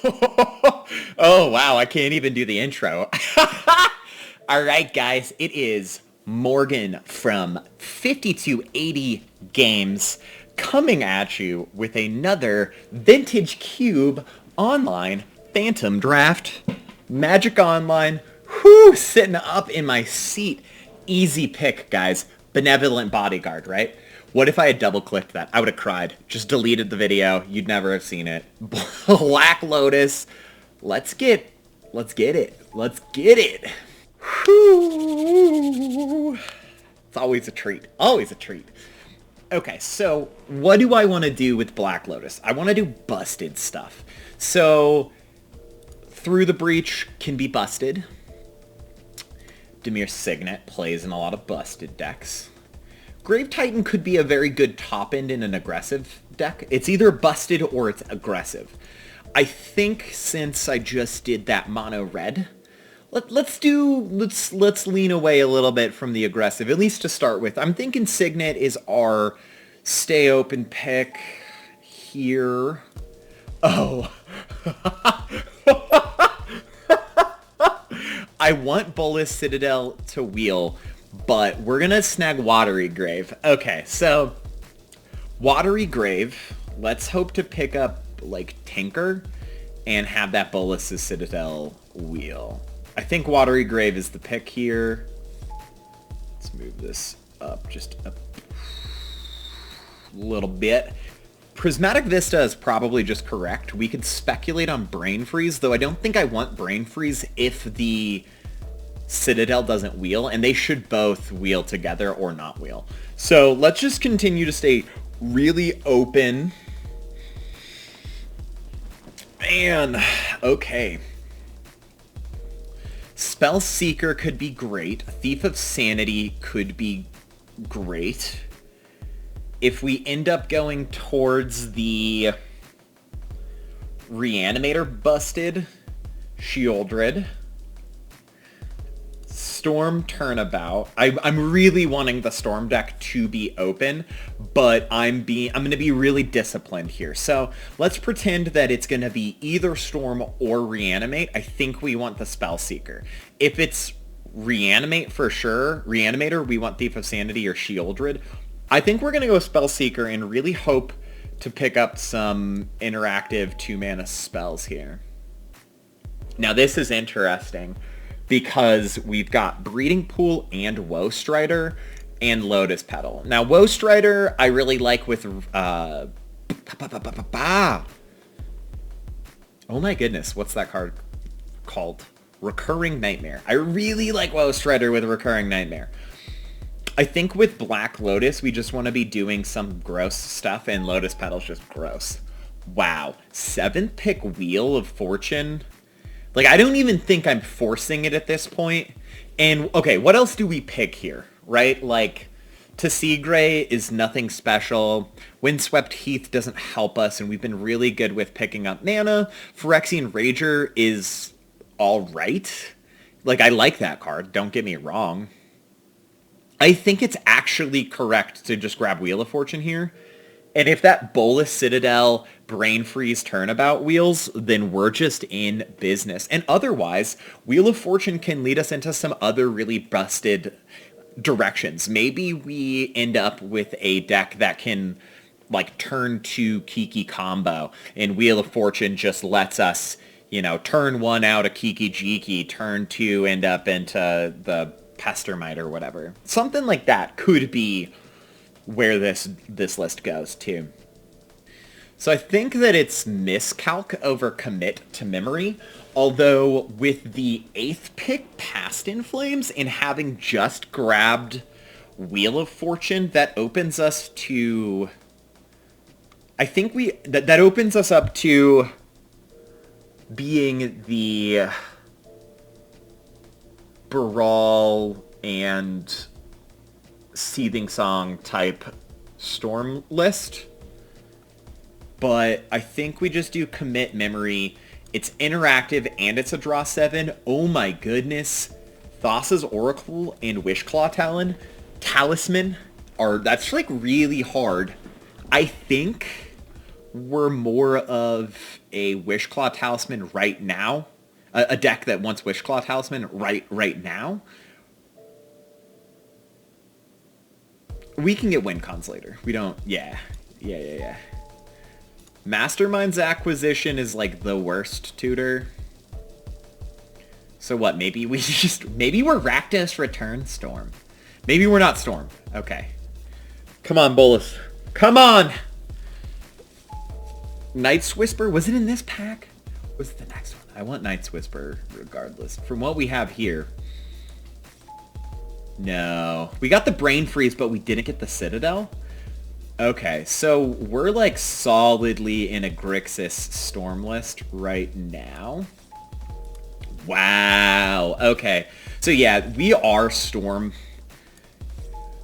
Oh, wow, I can't even do the intro. All right, guys, it is Morgan from 5280 Games coming at you with another Vintage Cube Online Phantom Draft. Magic Online. Whew, sitting up in my seat. Easy pick, guys. Benevolent Bodyguard, right? What if I had double-clicked that? I would have cried. Just deleted the video. You'd never have seen it. Black Lotus. Let's get it. Let's get it. Whew. It's always a treat. Always a treat. Okay, so what do I want to do with Black Lotus? I want to do busted stuff. So, Through the Breach can be busted. Dimir Signet plays in a lot of busted decks. Grave Titan could be a very good top end in an aggressive deck. It's either busted or it's aggressive. I think since I just did that mono red, let's lean away a little bit from the aggressive, at least to start with. I'm thinking Signet is our stay open pick here. Oh. I want Bolas Citadel to wheel, but we're going to snag Watery Grave. Okay, so Watery Grave, let's hope to pick up like Tinker and have that Bolas Citadel wheel. I think Watery Grave is the pick here. Let's move this up just a little bit. Prismatic Vista is probably just correct. We could speculate on Brain Freeze, though I don't think I want Brain Freeze if the Citadel doesn't wheel, and they should both wheel together or not wheel. So let's just continue to stay really open. Man, okay. Spell Seeker could be great. Thief of Sanity could be great. If we end up going towards the Reanimator busted, Shieldred, Storm Turnabout. I'm really wanting the Storm deck to be open, but I'm going to be really disciplined here. So let's pretend that it's going to be either Storm or Reanimate. I think we want the Spellseeker. If it's Reanimate for sure, Reanimator, we want Thief of Sanity or Shieldred. I think we're going to go Spellseeker and really hope to pick up some interactive 2-mana spells here. Now this is interesting because we've got Breeding Pool and Woe Strider and Lotus Petal. Now Woe Strider I really like with oh my goodness, what's that card called? Recurring Nightmare. I really like Woe Strider with Recurring Nightmare. I think with Black Lotus, we just want to be doing some gross stuff, and Lotus Petal's just gross. Wow. 7th pick Wheel of Fortune. Like, I don't even think I'm forcing it at this point. And, okay, what else do we pick here, right? Like, Tsigray is nothing special. Windswept Heath doesn't help us, and we've been really good with picking up mana. Phyrexian Rager is alright. Like, I like that card, don't get me wrong. I think it's actually correct to just grab Wheel of Fortune here. And if that Bolas Citadel Brain Freeze Turnabout wheels, then we're just in business. And otherwise, Wheel of Fortune can lead us into some other really busted directions. Maybe we end up with a deck that can like turn 2 Kiki combo, and Wheel of Fortune just lets us, you know, turn 1 out a Kiki Jiki, turn 2 end up into the Pestermite or whatever. Something like that could be where this list goes too. So I think that it's miscalc over commit to memory, although with the 8th pick Past in Flames and having just grabbed Wheel of Fortune, that opens us to... I think that opens us up to being the Baral and Seething Song type Storm list. But I think we just do commit memory. It's interactive and it's a draw 7. Oh my goodness. Thassa's Oracle and Wishclaw Talisman are, that's like really hard. I think we're more of a Wishclaw Talisman right now, a deck that wants Wishclaw Talisman right now, we can get win cons later. We don't, yeah. Mastermind's Acquisition is like the worst tutor. So what, maybe we're Rakdos Return Storm. Maybe we're not Storm. Okay. Come on, Bolus. Come on! Night's Whisper, was it in this pack? Was it the next one? I want Night's Whisper regardless. From what we have here. No. We got the Brain Freeze, but we didn't get the Citadel? Okay, so we're like solidly in a Grixis Storm list right now. Wow. Okay. So yeah, we are Storm.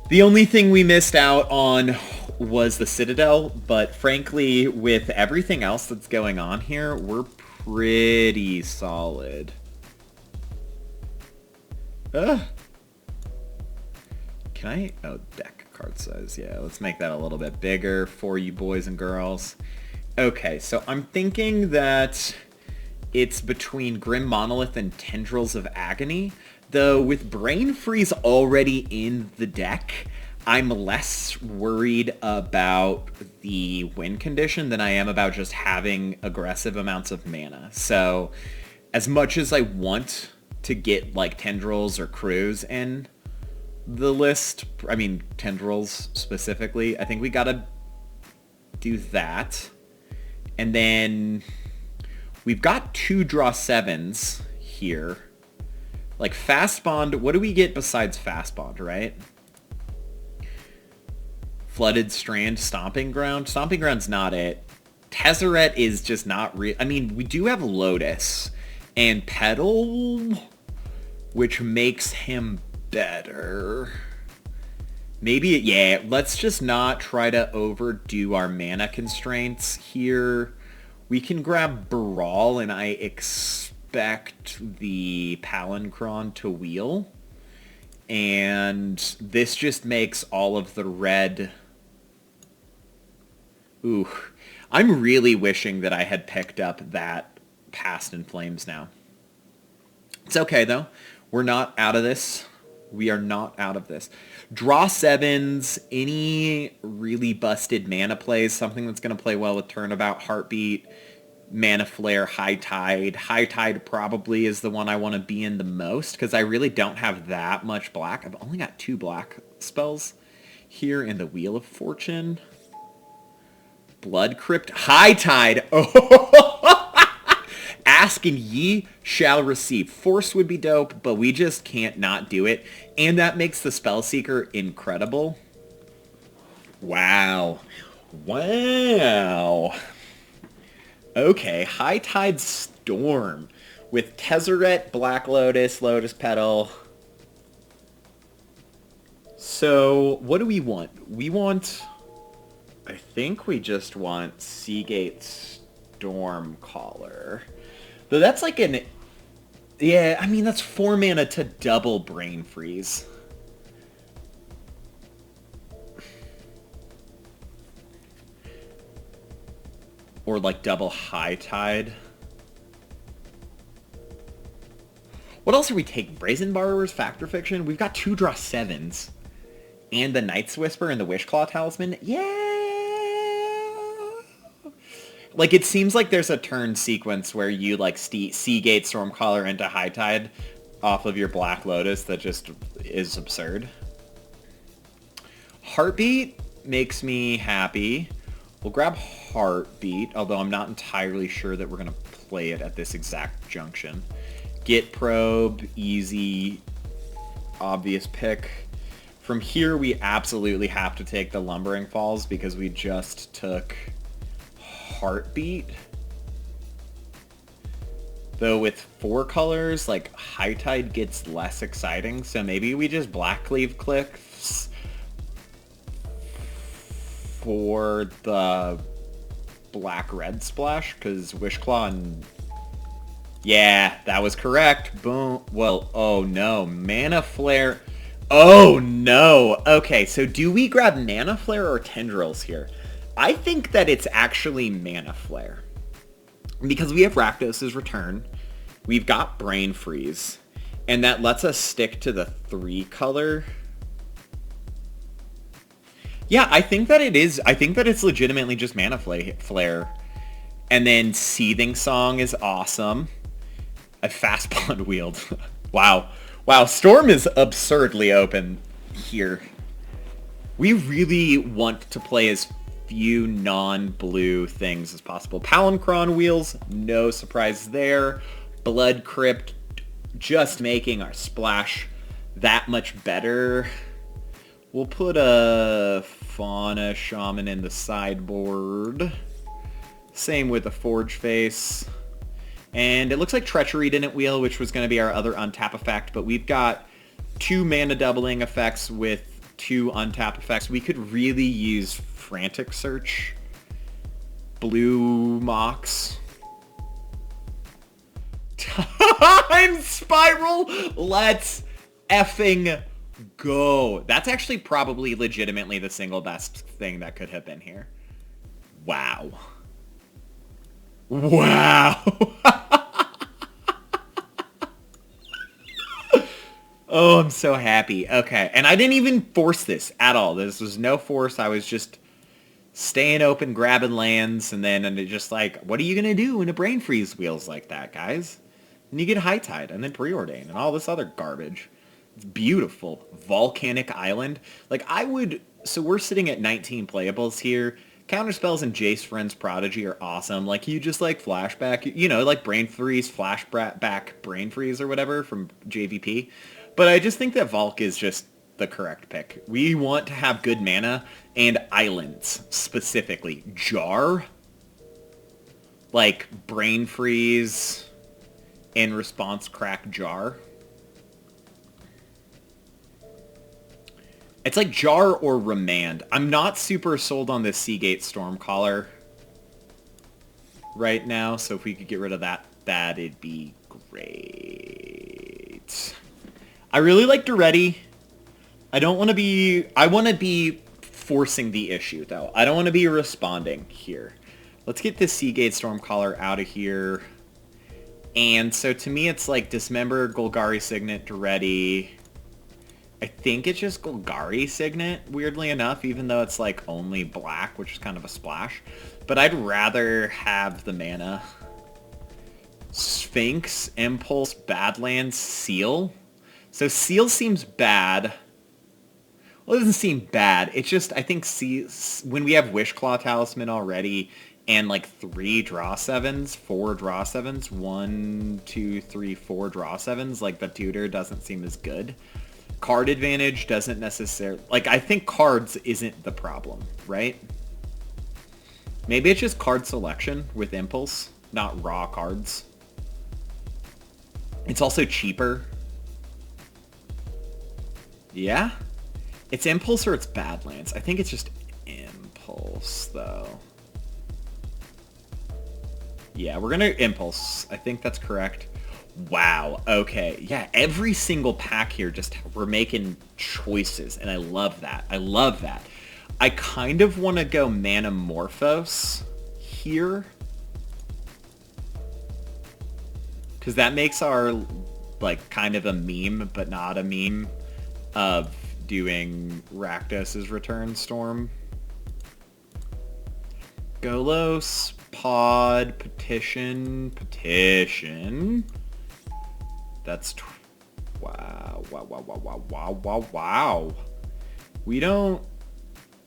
The only thing we missed out on was the Citadel, but frankly, with everything else that's going on here, we're pretty solid. Can I... Oh, deck card size. Yeah, let's make that a little bit bigger for you boys and girls. Okay, so I'm thinking that it's between Grim Monolith and Tendrils of Agony. Though with Brain Freeze already in the deck, I'm less worried about the win condition than I am about just having aggressive amounts of mana. So as much as I want to get like Tendrils or Crews in the list, I mean Tendrils specifically, I think we gotta do that. And then we've got 2 draw 7s here. Like Fast Bond, what do we get besides Fast Bond, right? Flooded Strand, Stomping Ground. Stomping Ground's not it. Tezzeret is just not real. I mean, we do have Lotus and Petal, which makes him better. Maybe, yeah, let's just not try to overdo our mana constraints here. We can grab Brawl, and I expect the Palinchron to wheel. And this just makes all of the red... Ooh. I'm really wishing that I had picked up that Past in Flames now. It's okay, though. We're not out of this. We are not out of this. Draw 7s, any really busted mana plays, something that's going to play well with Turnabout, Heartbeat, Mana Flare, High Tide. High Tide probably is the one I want to be in the most, because I really don't have that much black. I've only got 2 black spells here in the Wheel of Fortune. Blood Crypt, High Tide. Oh, ask and ye shall receive. Force would be dope, but we just can't not do it. And that makes the Spellseeker incredible. Wow. Wow. Okay, High Tide Storm with Tezzeret, Black Lotus, Lotus Petal. So, what do we want? We want... I think we just want Seagate Stormcaller. Though that's like an... Yeah, I mean, that's 4 mana to double Brain Freeze. Or like double High Tide. What else are we taking? Brazen Borrowers, Factor Fiction? We've got 2 draw 7s. And the Night's Whisper and the Wishclaw Talisman? Yeah! Like, it seems like there's a turn sequence where you, like, Seagate Stormcaller into High Tide off of your Black Lotus that just is absurd. Heartbeat makes me happy. We'll grab Heartbeat, although I'm not entirely sure that we're going to play it at this exact junction. Git Probe, easy, obvious pick. From here, we absolutely have to take the Lumbering Falls because we just took Heartbeat. Though with 4 colors, like, High Tide gets less exciting, so maybe we just Blackleaf Cliffs for the Black-Red splash, because Wishclaw and... Yeah, that was correct. Boom. Well, oh no. Mana Flare... Oh no! Okay, so do we grab Mana Flare or Tendrils here? I think that it's actually Mana Flare. Because we have Rakdos' Return, we've got Brain Freeze, and that lets us stick to the 3 color. Yeah, I think that it is. I think that it's legitimately just Mana Flare. And then Seething Song is awesome. A Fast Bond Wield. Wow. Wow, Storm is absurdly open here. We really want to play as few non-blue things as possible. Palancron Wheels, no surprise there. Blood Crypt, just making our splash that much better. We'll put a Fauna Shaman in the sideboard. Same with the Forge Face. And it looks like Treachery didn't wheel, which was going to be our other untap effect, but we've got 2 mana doubling effects with 2 untap effects. We could really use Frantic Search. Blue Mox. Time Spiral! Let's effing go. That's actually probably legitimately the single best thing that could have been here. Wow. Wow. Oh, I'm so happy. Okay. And I didn't even force this at all. This was no force. I was just staying open, grabbing lands, and then just like, what are you going to do when a Brain Freeze wheels like that, guys? And you get High Tide, and then Preordain, and all this other garbage. It's beautiful. Volcanic Island. Like, I would... So we're sitting at 19 playables here. Counterspells and Jace Friend's Prodigy are awesome. Like, you just, like, flashback... You know, like Brain Freeze, flashback Brain Freeze or whatever from JVP. But I just think that Volk is just the correct pick. We want to have good mana and islands, specifically. Jar. Like, Brain Freeze... in response crack Jar. It's like Jar or Remand. I'm not super sold on this Seagate Stormcaller right now, so if we could get rid of that, that'd be great. I really like Duretti. I don't want to be... I want to be forcing the issue, though. I don't want to be responding here. Let's get this Seagate Stormcaller out of here. And so to me, it's like Dismember, Golgari Signet, Duretti. I think it's just Golgari Signet, weirdly enough, even though it's like only black, which is kind of a splash. But I'd rather have the mana. Sphinx, Impulse, Badlands, Seal. So Seal seems bad. Well, it doesn't seem bad. It's just, I think when we have Wishclaw Talisman already... and like 3 draw 7s, 4 draw 7s, 1, 2, 3, 4 draw 7s, like the tutor doesn't seem as good. Card advantage doesn't necessarily... Like, I think cards isn't the problem, right? Maybe it's just card selection with Impulse, not raw cards. It's also cheaper. Yeah? It's Impulse or it's Badlands. I think it's just Impulse, though. Yeah, we're going to Impulse. I think that's correct. Wow. Okay. Yeah, every single pack here, just we're making choices, and I love that. I love that. I kind of want to go Manamorphose here. Because that makes our, like, kind of a meme, but not a meme, of doing Rakdos' Return Storm. Golos, Pod, Petition. That's... Wow. We don't...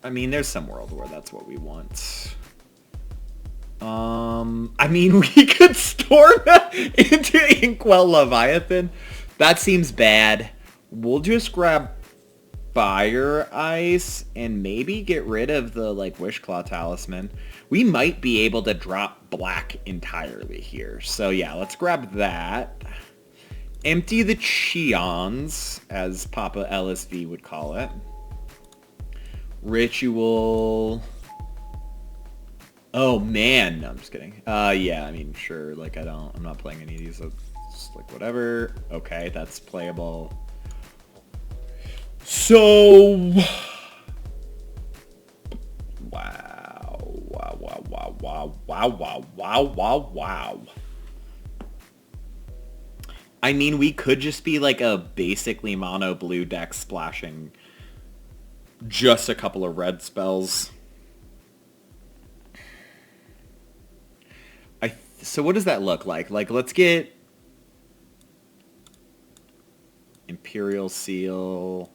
I mean, there's some world where that's what we want. I mean, we could storm into Inkwell Leviathan. That seems bad. We'll just grab Fire Ice and maybe get rid of the, like, Wishclaw Talisman. We might be able to drop black entirely here. So, yeah, let's grab that. Empty the Cheons, as Papa LSV would call it. Ritual... Oh, man. No, I'm just kidding. Yeah, I mean, sure. Like, I'm not playing any of these. So it's like, whatever. Okay, that's playable. So... Wow. wow, wow, wow, wow, wow, wow. I mean, we could just be like a basically mono blue deck splashing just a couple of red spells. So what does that look like? Like, let's get Imperial Seal,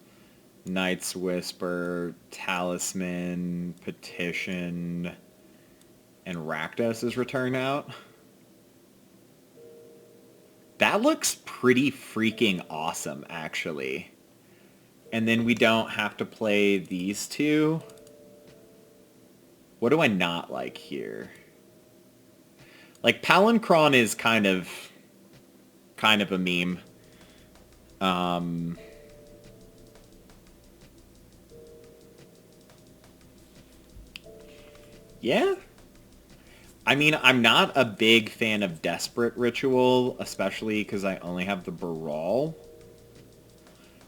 Knight's Whisper, Talisman, Petition, and Rakdos' return out. That looks pretty freaking awesome, actually. And then we don't have to play these two. What do I not like here? Like, Palancron is kind of a meme. Yeah. I mean, I'm not a big fan of Desperate Ritual, especially because I only have the Baral.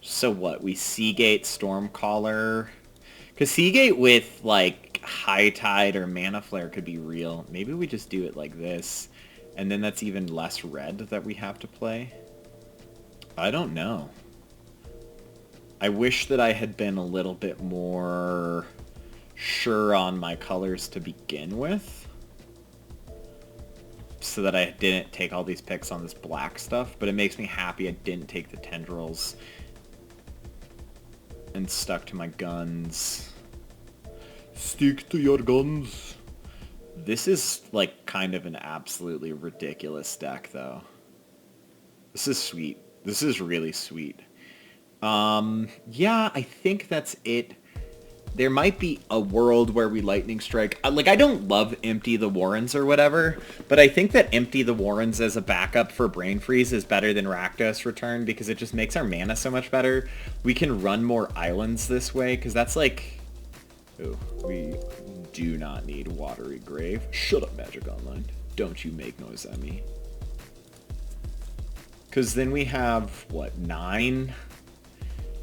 So what? We Seagate Stormcaller. Because Seagate with, like, High Tide or Mana Flare could be real. Maybe we just do it like this. And then that's even less red that we have to play. I don't know. I wish that I had been a little bit more sure on my colors to begin with, so that I didn't take all these picks on this black stuff, but it makes me happy I didn't take the tendrils and stuck to my guns. Stick to your guns. This is like kind of an absolutely ridiculous deck though. This is sweet. This is really sweet. Yeah, I think that's it. There might be a world where we Lightning Strike. Like, I don't love Empty the Warrens or whatever, but I think that Empty the Warrens as a backup for Brain Freeze is better than Rakdos Return because it just makes our mana so much better. We can run more islands this way because that's like... Oh, we do not need Watery Grave. Shut up, Magic Online. Don't you make noise at me. Because then we have, what, 9...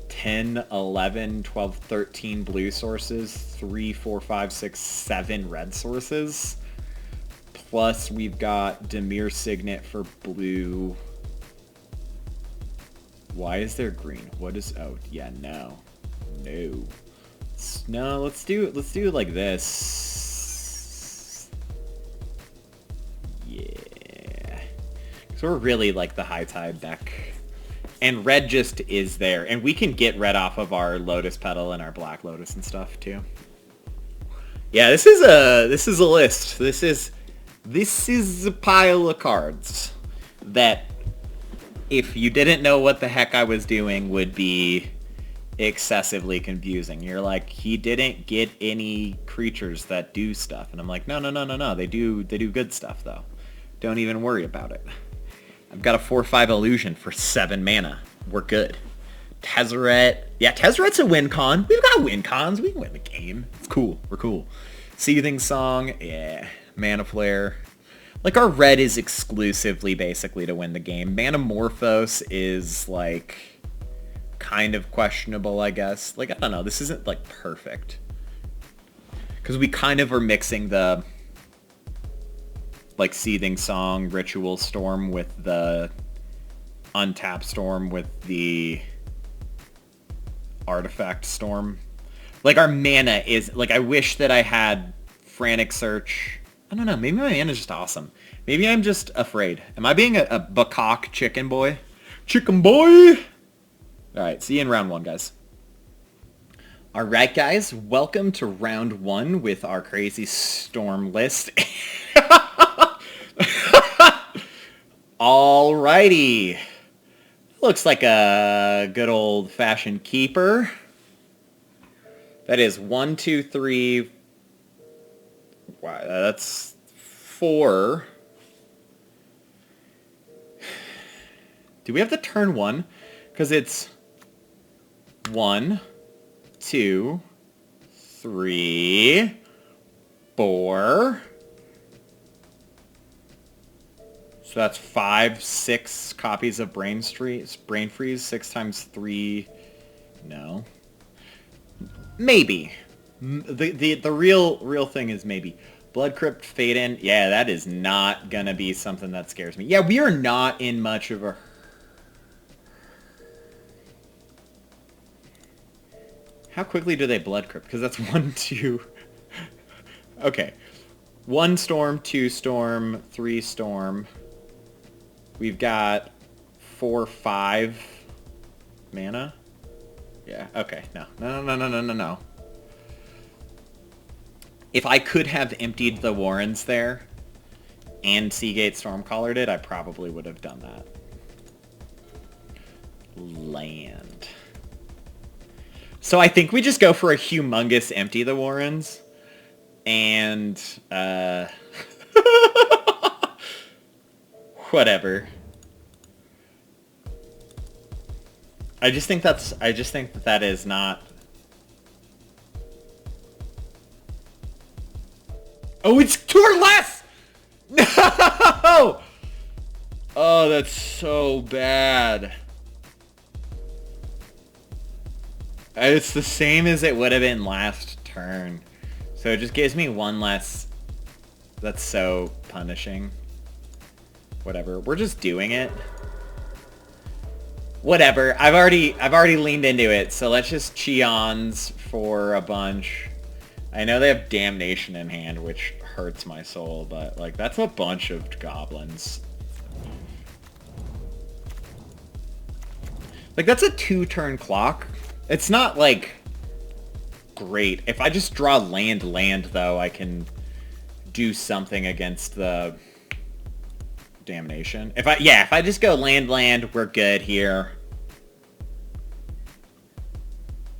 10, 11, 12, 13 blue sources, 3, 4, 5, 6, 7 red sources. Plus we've got Dimir Signet for blue. Why is there green? What is... Oh, yeah, no. No. No, let's do it like this. Yeah. So we're really like the High Tide deck. And red just is there. And we can get red off of our Lotus Petal and our Black Lotus and stuff, too. Yeah, this is a list. This is a pile of cards that, if you didn't know what the heck I was doing, would be excessively confusing. You're like, he didn't get any creatures that do stuff. And I'm like, no. They do good stuff, though. Don't even worry about it. I've got a 4/5 illusion for 7 mana. We're good. Tezzeret. Yeah, Tezzeret's a win con. We've got win cons. We can win the game. It's cool. We're cool. Seething Song. Yeah. Mana Flare. Like, our red is exclusively basically to win the game. Manamorphose is, like, kind of questionable, I guess. Like, I don't know. This isn't, like, perfect. Because we kind of are mixing the... like Seething Song, Ritual Storm with the Untap Storm with the Artifact Storm. Like, our mana is... Like, I wish that I had Frantic Search. I don't know. Maybe my mana's just awesome. Maybe I'm just afraid. Am I being a Bakak chicken boy? Chicken boy! Alright, see you in round 1, guys. Alright, guys. Welcome to round 1 with our crazy Storm list. Alrighty. Looks like a good old-fashioned keeper. That is 1, 2, 3... Wow, that's 4. Do we have the turn 1? Because it's 1, 2, 3, 4... So that's 5, 6 copies of Brain Freeze. 6 times 3... No. Maybe. The real thing is maybe. Blood Crypt, Fade In. Yeah, that is not gonna be something that scares me. Yeah, we are not in much of a... How quickly do they Blood Crypt? Because that's 1, 2... Okay. 1 storm, 2 storm, 3 storm. We've got 4, 5 mana. Yeah, okay. No. If I could have emptied the Warrens there and Seagate Stormcaller it, I probably would have done that. Land. So I think we just go for a humongous empty the Warrens. And, whatever. I just think that is not... Oh, it's 2 or less! No! Oh, that's so bad. It's the same as it would have been last turn. So it just gives me 1 less. That's so punishing. Whatever. We're just doing it. Whatever. I've already leaned into it, so let's just Cheons for a bunch. I know they have Damnation in hand, which hurts my soul, but like that's a bunch of goblins. Like that's a 2-turn clock. It's not like great. If I just draw land though, I can do something against the Damnation. If I just go land, we're good here.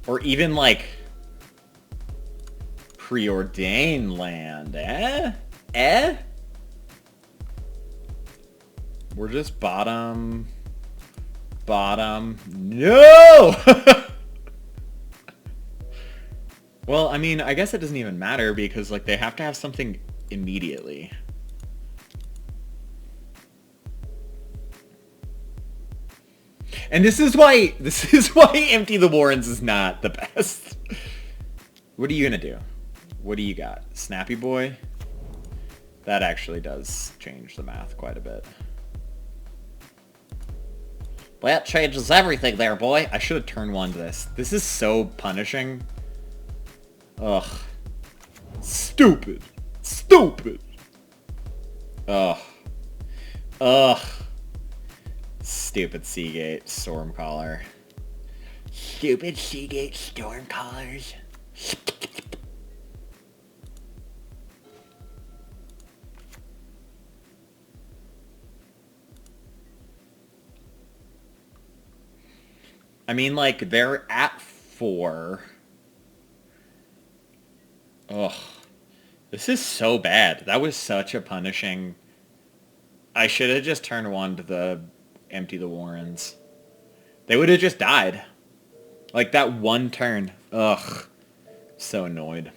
Or even like preordain land, We're just bottom. No! Well, I mean, I guess it doesn't even matter because like they have to have something immediately. And this is why Empty the Warrens is not the best. What are you gonna do? What do you got? Snappy Boy? That actually does change the math quite a bit. That changes everything there, boy. I should have turned 1 to this. This is so punishing. Ugh. Stupid. Ugh. Stupid Seagate Stormcaller. Stupid Seagate Stormcallers. I mean, like, they're at 4. Ugh. This is so bad. That was such a punishing... I should have just turned 1 to the Empty the Warrens. They would have just died. Like, that 1 turn. Ugh. So annoyed.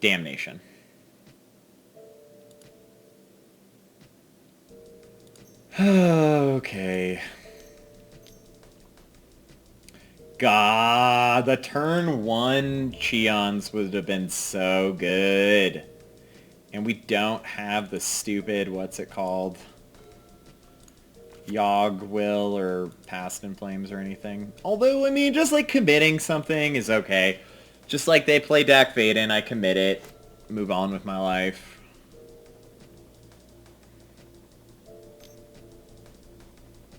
Damnation. Okay. God, the turn 1 Cheons would have been so good. And we don't have the stupid, what's it called? Yogg Will or Past in Flames or anything. Although, I mean, just like committing something is okay. Just like they play Dak Vaden, I commit it. Move on with my life.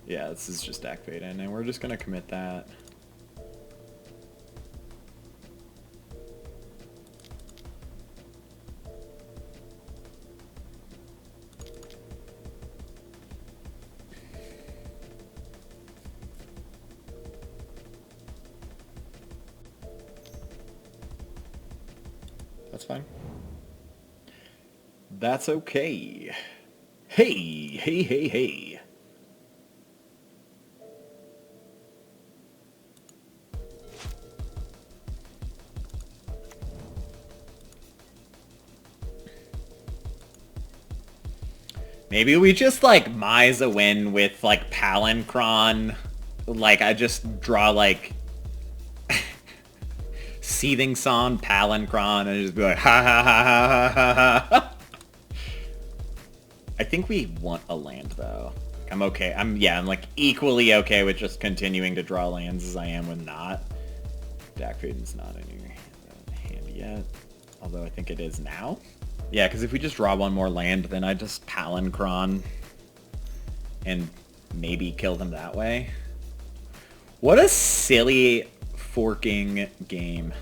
Yeah, this is just Dak Vaden, and we're just gonna commit that. That's fine. That's okay. Hey. Maybe we just, like, Mize a win with, like, Palancron Like, I just draw, like, Seething Song, Palancron, and just be like, ha ha ha ha ha ha ha. I think we want a land, though. I'm okay. I'm like equally okay with just continuing to draw lands as I am with not. Dakfeden's not in your hand yet. Although I think it is now. Yeah, because if we just draw one more land, then I just Palancron and maybe kill them that way. What a silly forking game.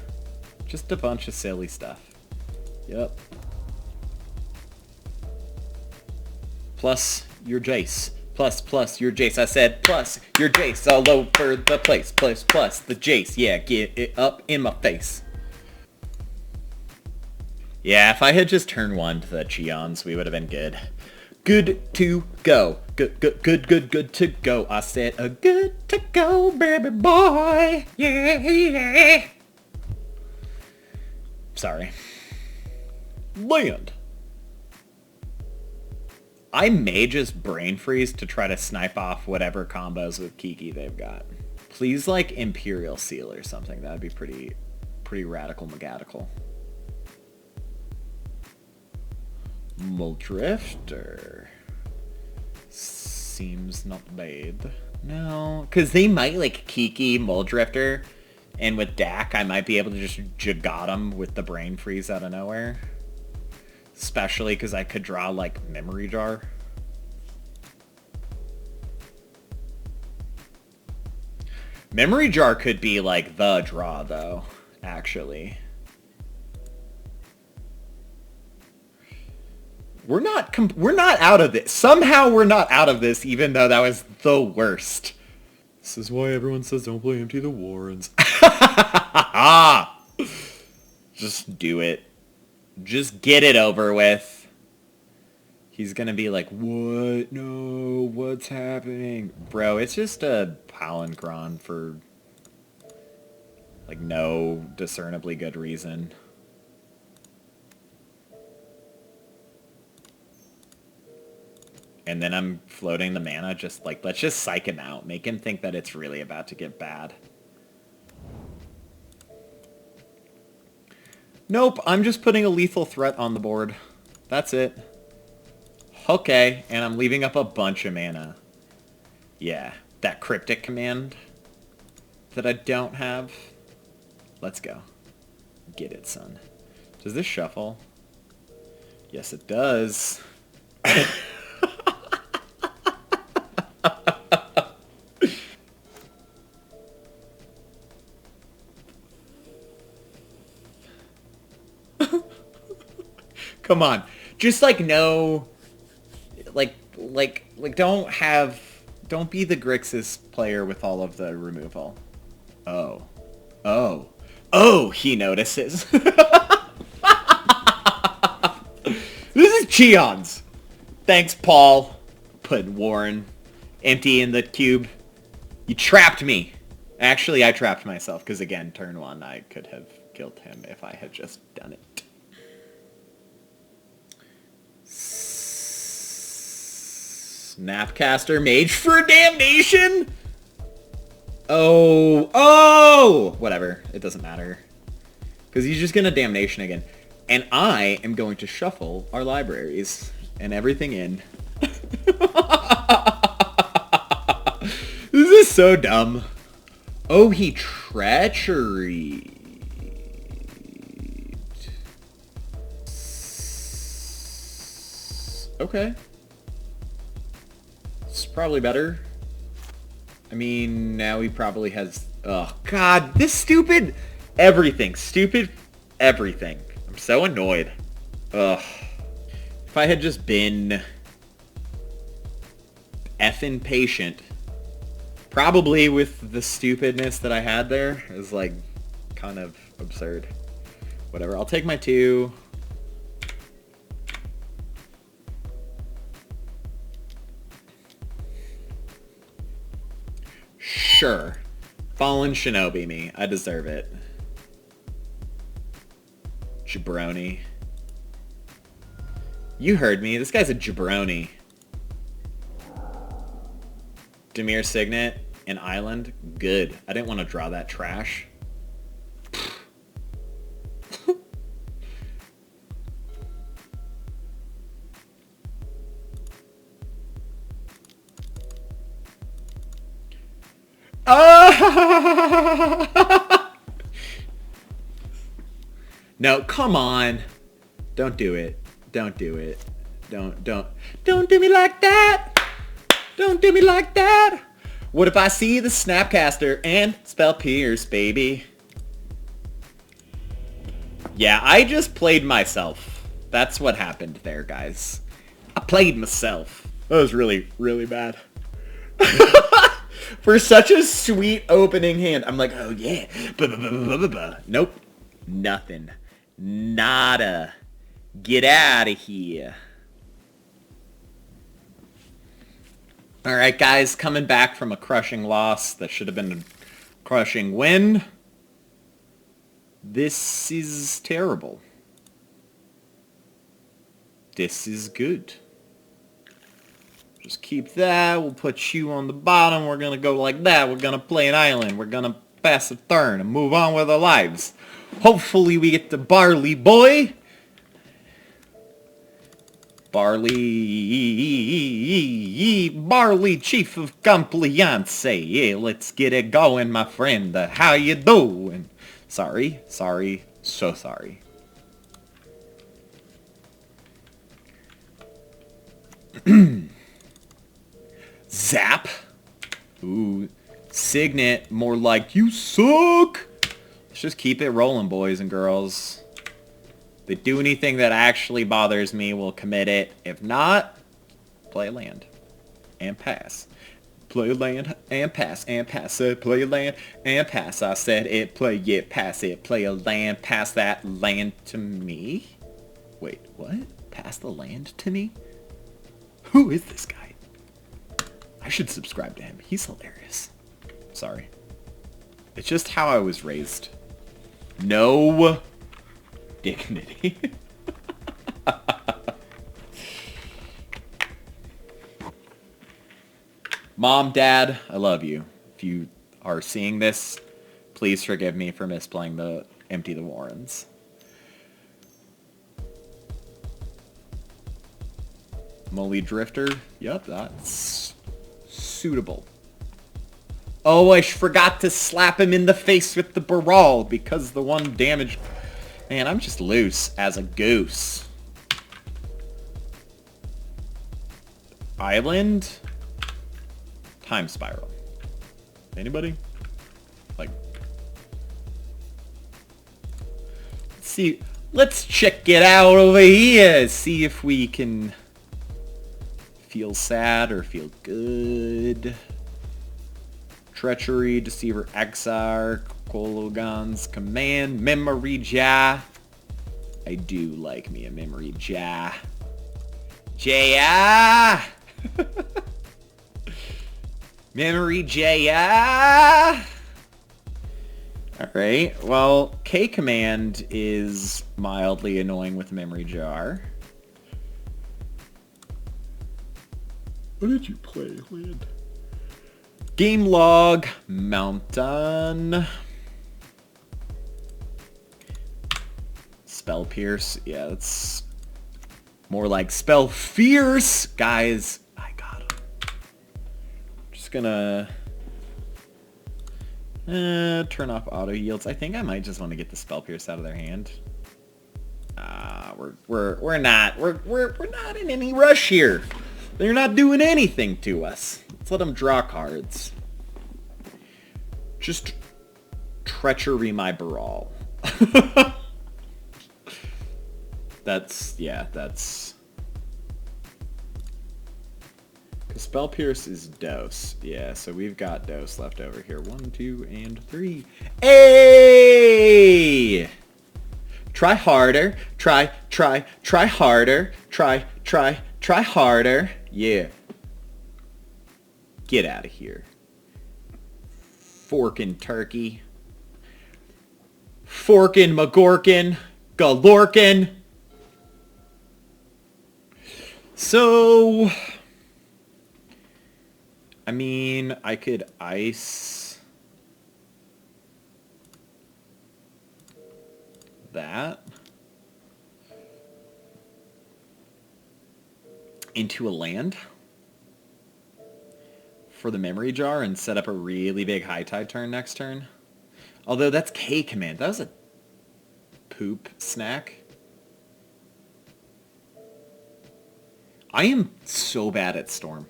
Just a bunch of silly stuff. Yep. Plus your Jace. Plus your Jace. I said plus your Jace all over the place. Plus the Jace. Yeah, get it up in my face. Yeah, if I had just turned one to the Cheons, we would have been good. Good to go. Good to go. I said a good to go, baby boy. Yeah. Sorry. Land. I may just brain freeze to try to snipe off whatever combos with Kiki they've got. Please, like, Imperial Seal or something. That'd be pretty radical magadical. Muldrifter. Seems not bad. No, because they might, like, Kiki Muldrifter, and with Dak, I might be able to just Jagot him with the brain freeze out of nowhere. Especially because I could draw, like, Memory Jar. Memory Jar could be, like, the draw, though, actually. We're not out of this. Somehow we're not out of this, even though that was the worst. This is why everyone says don't play Empty the Warrens. Just do it. Just get it over with. He's gonna be like, what? No, what's happening? Bro, it's just a Palancron for, like, no discernibly good reason. And then I'm floating the mana, just like, let's just psych him out. Make him think that it's really about to get bad. Nope, I'm just putting a lethal threat on the board. That's it. Okay, and I'm leaving up a bunch of mana. Yeah, that cryptic command that I don't have. Let's go. Get it, son. Does this shuffle? Yes, it does. Come on. Just, like, no... Like, don't be the Grixis player with all of the removal. Oh. Oh. Oh, he notices. This is Cheons. Thanks, Paul. Put Warren empty in the cube. You trapped me. Actually, I trapped myself, because again, turn one, I could have killed him if I had just done it. Snapcaster Mage for Damnation? Oh! Whatever. It doesn't matter. Because he's just going to Damnation again. And I am going to shuffle our libraries and everything in. This is so dumb. Oh, he treachery. Okay. It's probably better. I mean, now he probably has... Oh, God, this stupid... Everything. Stupid everything. I'm so annoyed. Ugh. If I had just been... effing patient, probably with the stupidness that I had there, is, like, kind of absurd. Whatever, I'll take my 2... Sure. Fallen Shinobi me. I deserve it. Jabroni. You heard me. This guy's a jabroni. Dimir Signet An island? Good. I didn't want to draw that trash. No, come on. Don't do it. Don't do it. Don't do me like that. Don't do me like that. What if I see the Snapcaster and spell Pierce, baby? Yeah, I just played myself. That's what happened there, guys. I played myself. That was really, really bad. For such a sweet opening hand, I'm like, oh yeah. Nope. Nothing. Nada. Get out of here. Alright, guys, coming back from a crushing loss that should have been a crushing win. This is terrible. This is good. Just keep that. We'll put you on the bottom. We're going to go like that. We're going to play an island. We're going to pass a turn and move on with our lives. Hopefully we get the Barley Boy. Barley Chief of Compliance. Yeah, let's get it going, my friend. How you doing? Sorry, so sorry. Zap. Ooh, Signet, more like you suck. Let's just keep it rolling, boys and girls. If they do anything that actually bothers me, we'll commit it. If not, play land and pass. Play land and pass and pass. Said play land and pass. I said it, play it, pass it. Play a land, pass that land to me. Wait, what? Pass the land to me? Who is this guy? I should subscribe to him. He's hilarious. Sorry. It's just how I was raised. No dignity. Mom, Dad, I love you. If you are seeing this, please forgive me for misplaying the Empty the Warrens. Molly Drifter. Yep, that's suitable. Oh, I forgot to slap him in the face with the Baral because the one damage... Man, I'm just loose as a goose. Island? Time Spiral. Anybody? Like... Let's see. Let's check it out over here. See if we can... feel sad or feel good. Treachery, Deceiver, Exarch, Kologan's Command, Memory Ja. I do like me a Memory Ja. Ja! Memory Ja! Alright, well, K Command is mildly annoying with Memory Jar. What did you play, Land? Game Log, Mountain. Spell Pierce, yeah, that's more like Spell Fierce. Guys, I got him. Just gonna turn off auto yields. I think I might just want to get the Spell Pierce out of their hand. We're not in any rush here. They're not doing anything to us. Let's let them draw cards. Just treachery my Baral. That's... Because Spell Pierce is Dose. Yeah, so we've got Dose left over here. 1, 2, and 3. Hey! Try harder. Try harder. Try harder. Yeah. Get out of here. Forkin' turkey. Forkin' McGorkin. Galorkin. So... I mean, I could ice that into a land for the memory jar and set up a really big high tide turn next turn. Although that's K command. That was a poop snack. I am so bad at Storm.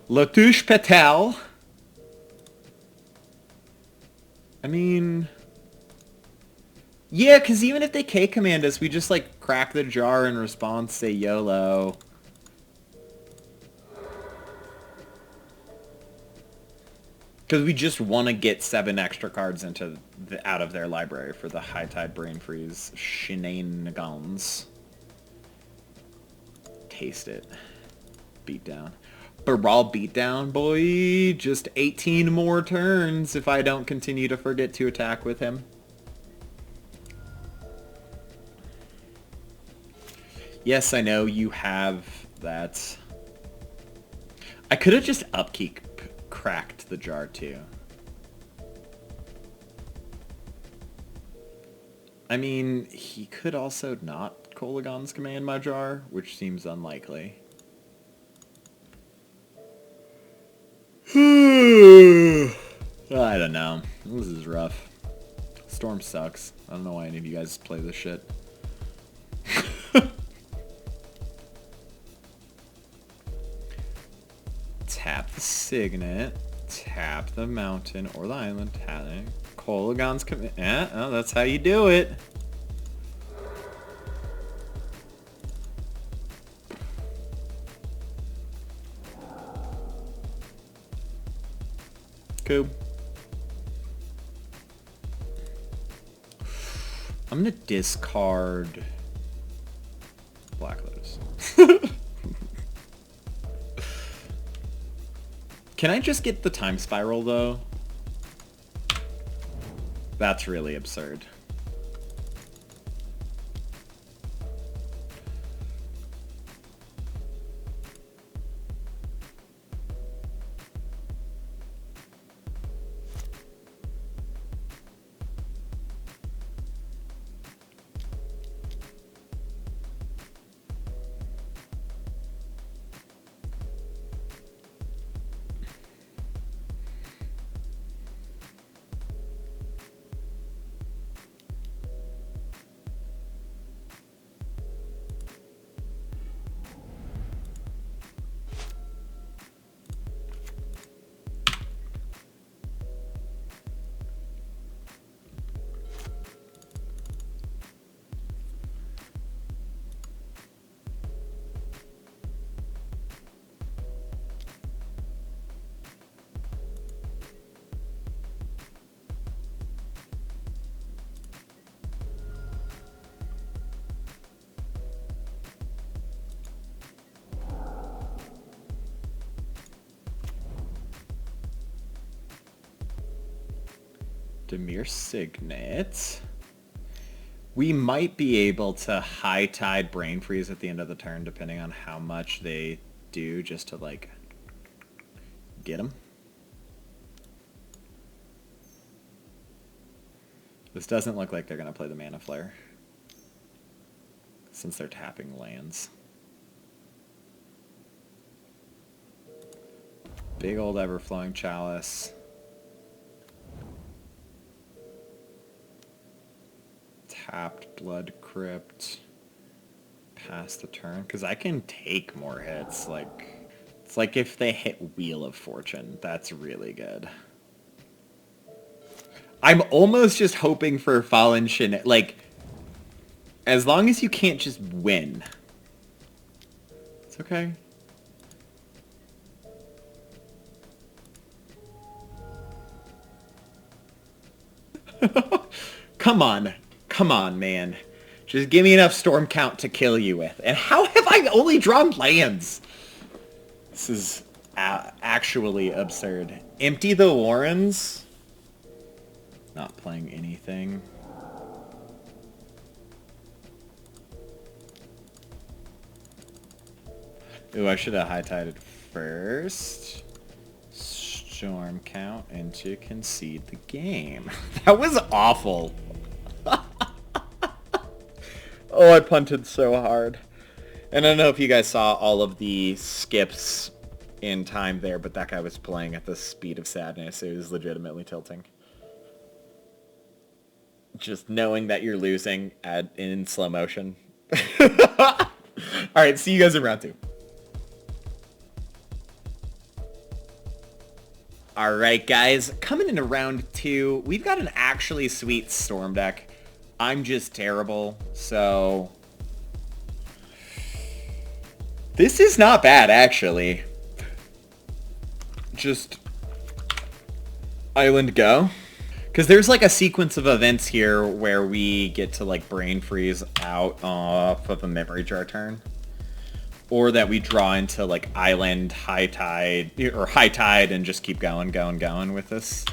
Latouche Patel. I mean... Yeah, because even if they K command us, we just, like, crack the jar in response, say YOLO. Because we just want to get 7 extra cards out of their library for the High Tide Brain Freeze shenanigans. Taste it. Beatdown. Baral Beatdown, boy. Just 18 more turns if I don't continue to forget to attack with him. Yes, I know you have that. I could have just upkeep cracked the jar too. I mean, he could also not Kolagon's command my jar, which seems unlikely. I don't know. This is rough. Storm sucks. I don't know why any of you guys play this shit. Tap the Signet, tap the mountain or the island, tapping Kolagon's command. Oh, that's how you do it. Cool. I'm gonna discard Black Lotus. Can I just get the time spiral, though? That's really absurd. Demir Signet. We might be able to High Tide Brain Freeze at the end of the turn, depending on how much they do, just to, like, get them. This doesn't look like they're going to play the Mana Flare, since they're tapping lands. Big old Everflowing Chalice. Tapped Blood Crypt. Pass the turn. Because I can take more hits. Like, it's like if they hit Wheel of Fortune. That's really good. I'm almost just hoping for Fallen Shin. Like, as long as you can't just win. It's okay. Come on. Come on, man. Just give me enough storm count to kill you with. And how have I only drawn lands? This is actually absurd. Empty the Warrens. Not playing anything. Ooh, I should have high-tided first. Storm count and to concede the game. That was awful. Oh, I punted so hard. And I don't know if you guys saw all of the skips in time there, but that guy was playing at the speed of sadness. It was legitimately tilting. Just knowing that you're losing in slow motion. Alright, see you guys in round 2. Alright guys, coming into round 2, we've got an actually sweet storm deck. I'm just terrible, so... This is not bad, actually. Just... Island go. Because there's like a sequence of events here where we get to like brain freeze out off of a memory jar turn. Or that we draw into like island, high tide, or high tide and just keep going with this.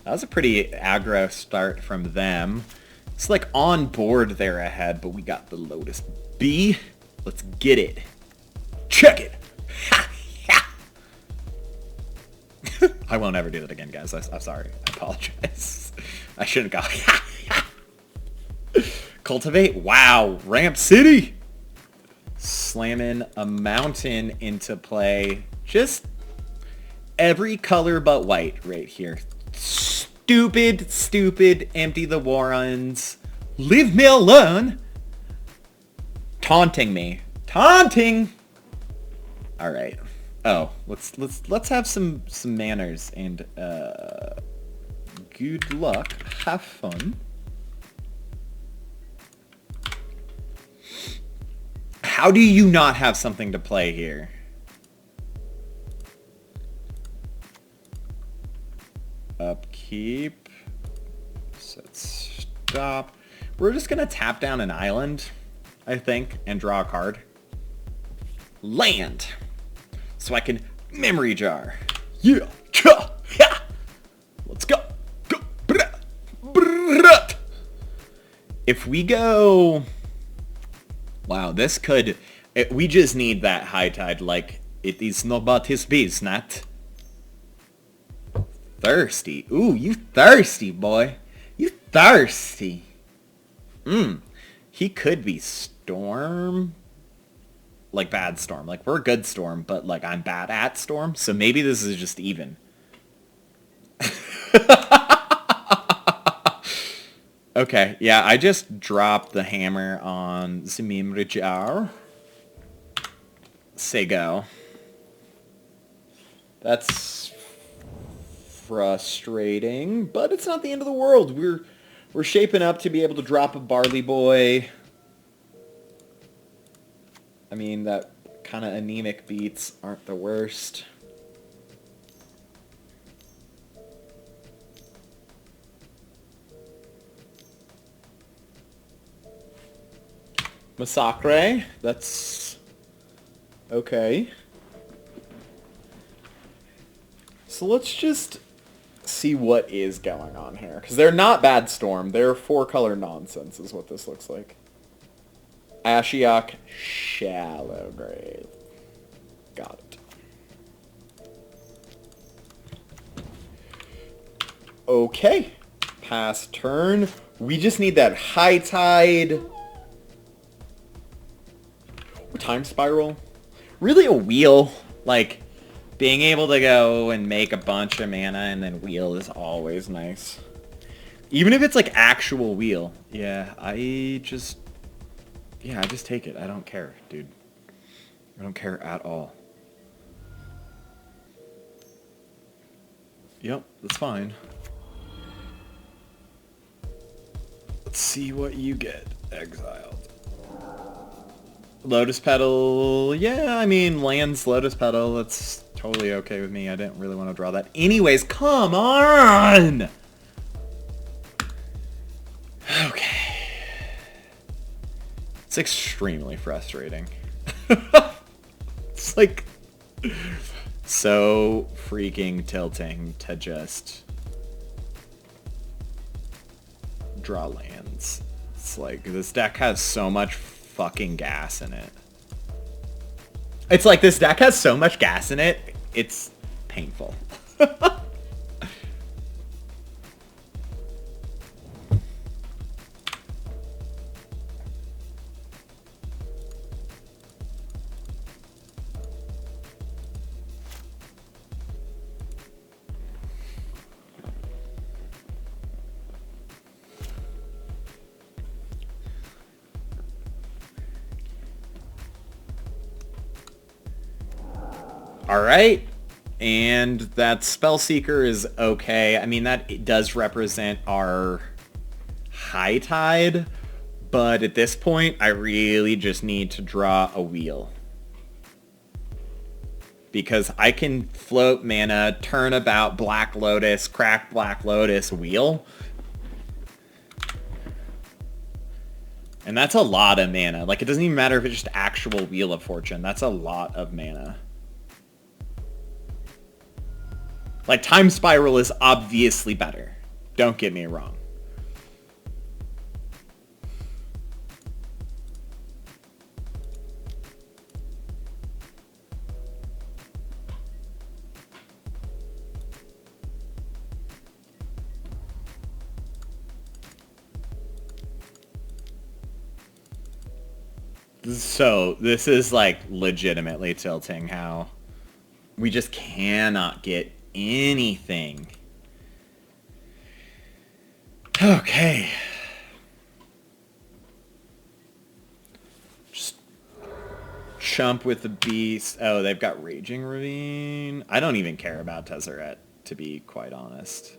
That was a pretty aggro start from them. It's like on board they're ahead, but we got the Lotus B. Let's get it. Check it. Ha! Ha! I won't ever do that again, guys. I'm sorry. I apologize. I shouldn't go. Ha! Ha! Cultivate. Wow. Ramp City. Slamming a mountain into play. Just every color but white right here. Stupid, stupid, empty the warrens. Leave me alone. Taunting me. Taunting. All right. Oh, let's have some manners and good luck. Have fun. How do you not have something to play here? Upkeep. Set stop. We're just gonna tap down an island, I think, and draw a card. Land. So I can memory jar. Yeah. Yeah. Let's go. Go. If we go... Wow, this could... we just need that high tide like it is nobody's business. Thirsty. Ooh, you thirsty, boy. You thirsty. He could be Storm. Like bad Storm. Like we're good Storm, but like I'm bad at Storm. So maybe this is just even. Okay, yeah, I just dropped the hammer on Zemim Rijar. Say go. That's frustrating, but it's not the end of the world. We're shaping up to be able to drop a Barley Boy. I mean, that kind of anemic beats aren't the worst. Massacre, that's okay. So let's just see what is going on here. Because they're not bad Storm. They're 4-color nonsense is what this looks like. Ashiok, Shallow Grave. Got it. Okay. Pass turn. We just need that high tide... Time Spiral. Really a wheel. Like, being able to go and make a bunch of mana and then wheel is always nice. Even if it's like actual wheel. Yeah, I just take it. I don't care, dude. I don't care at all. Yep, that's fine. Let's see what you get, exiled. Lotus Petal, yeah, I mean, lands Lotus Petal, that's totally okay with me. I didn't really want to draw that. Anyways, come on! Okay. It's extremely frustrating. It's like so freaking tilting to just draw lands. It's like this deck has so much fucking gas in it. It's like this deck has so much gas in it, it's painful. All right. And that Spellseeker is okay. I mean, that it does represent our high tide, but at this point, I really just need to draw a wheel. Because I can float mana, turnabout, Black Lotus, crack Black Lotus, wheel. And that's a lot of mana. Like, it doesn't even matter if it's just actual Wheel of Fortune. That's a lot of mana. Like, Time Spiral is obviously better. Don't get me wrong. So, this is, like, legitimately tilting how we just cannot get anything. Okay. Just chump with the beast. Oh, they've got Raging Ravine. I don't even care about Tezzeret, to be quite honest.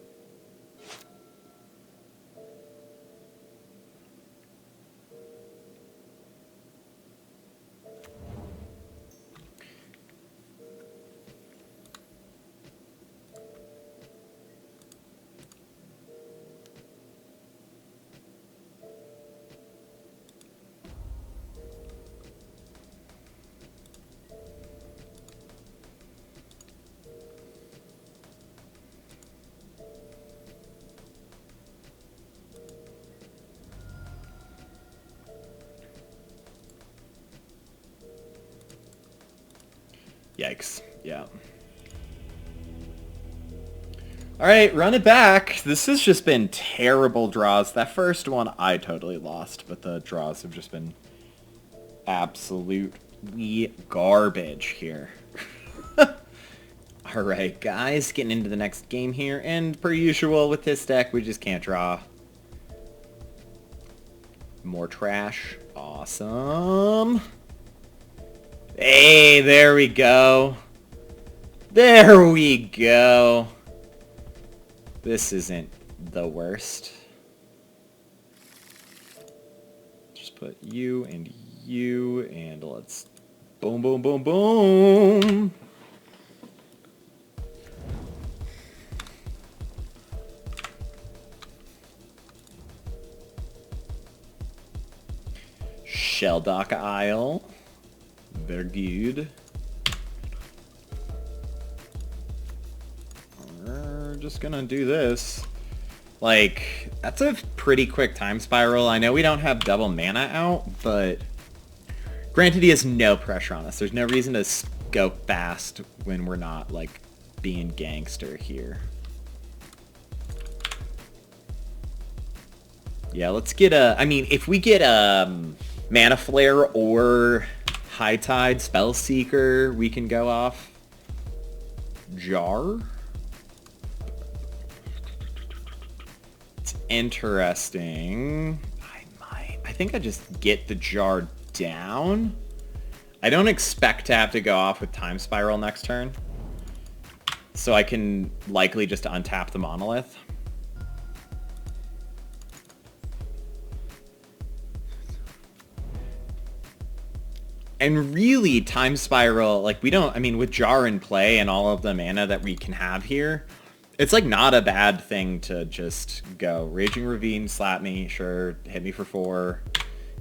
Yikes. Yeah. Alright, run it back. This has just been terrible draws. That first one I totally lost, but the draws have just been absolutely garbage here. Alright, guys, getting into the next game here, and per usual with this deck, we just can't draw. More trash. Awesome. Hey, there we go. There we go. This isn't the worst. Just put you, and let's boom, boom, boom, boom. Shelldock Isle. Very good. We're just gonna do this. Like, that's a pretty quick Time Spiral. I know we don't have double mana out, but granted he has no pressure on us. There's no reason to go fast when we're not, like, being gangster here. Yeah, let's get a... I mean, if we get Mana Flare or High Tide Spellseeker, we can go off Jar. It's interesting. I think I just get the Jar down. I don't expect to have to go off with Time Spiral next turn. So I can likely just untap the Monolith. And really, Time Spiral, like, we don't... I mean, with Jar in play and all of the mana that we can have here, it's, like, not a bad thing to just go Raging Ravine, slap me, sure, hit me for 4.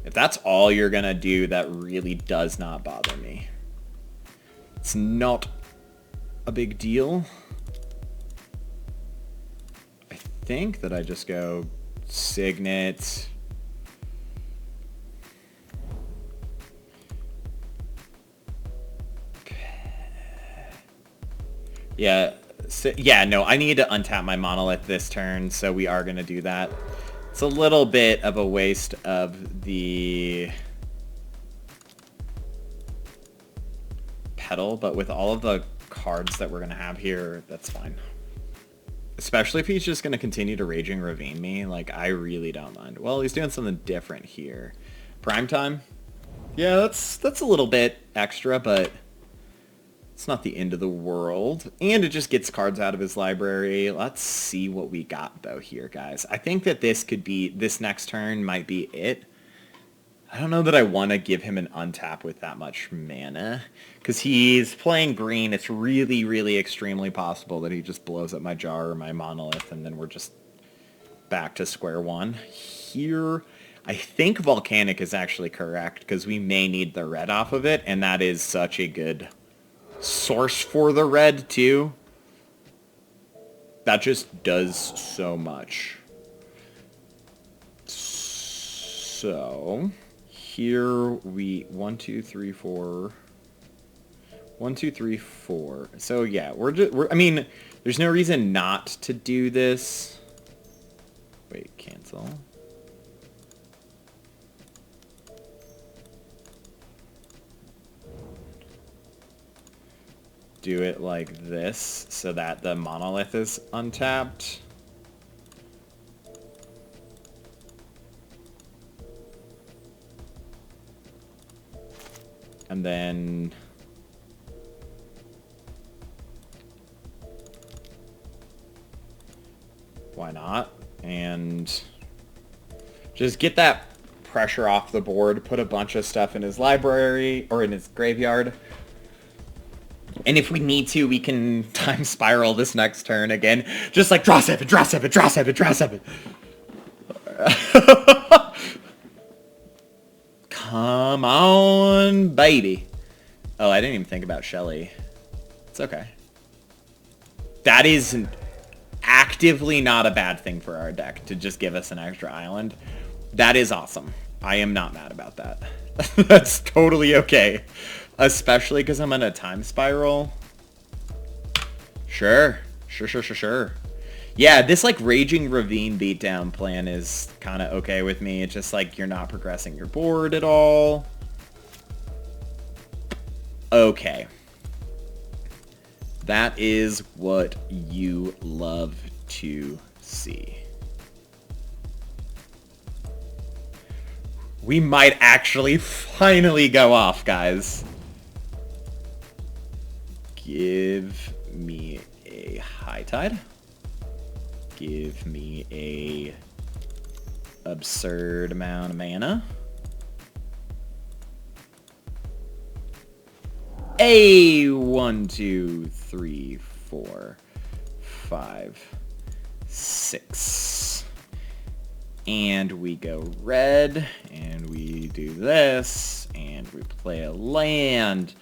If that's all you're gonna do, that really does not bother me. It's not a big deal. I think that I just go Signet... Yeah, so, yeah, no, I need to untap my monolith this turn, so we are going to do that. It's a little bit of a waste of the pedal, but with all of the cards that we're going to have here, that's fine. Especially if he's just going to continue to Raging Ravine me, like, I really don't mind. Well, he's doing something different here. Prime time? Yeah, that's a little bit extra, but it's not the end of the world. And it just gets cards out of his library. Let's see what we got, though, here, guys. I think that this next turn might be it. I don't know that I want to give him an untap with that much mana. Because he's playing green. It's really, really extremely possible that he just blows up my Jar or my Monolith, and then we're just back to square one. Here, I think Volcanic is actually correct, because we may need the red off of it, and that is such a good source for the red, too. That just does so much. So, here we... 1, 2, 3, 4... 1, 2, 3, 4. So, yeah, I mean, there's no reason not to do this. Wait, cancel. Do it like this so that the monolith is untapped. And then why not? And just get that pressure off the board, put a bunch of stuff in his library or in his graveyard. And if we need to, we can time spiral this next turn again. Just like draw 7, draw 7, draw 7, draw 7. Come on, baby. Oh, I didn't even think about Shelly. It's okay. That is actively not a bad thing for our deck to just give us an extra island. That is awesome. I am not mad about that. That's totally okay. Especially because I'm on a time spiral. Sure. Sure. Yeah, this like Raging Ravine beatdown plan is kind of okay with me. It's just like you're not progressing your board at all. Okay. That is what you love to see. We might actually finally go off, guys. Give me a High Tide. Give me a absurd amount of mana. A 1, 2, 3, 4, 5, 6. And we go red, and we do this, and we play a land.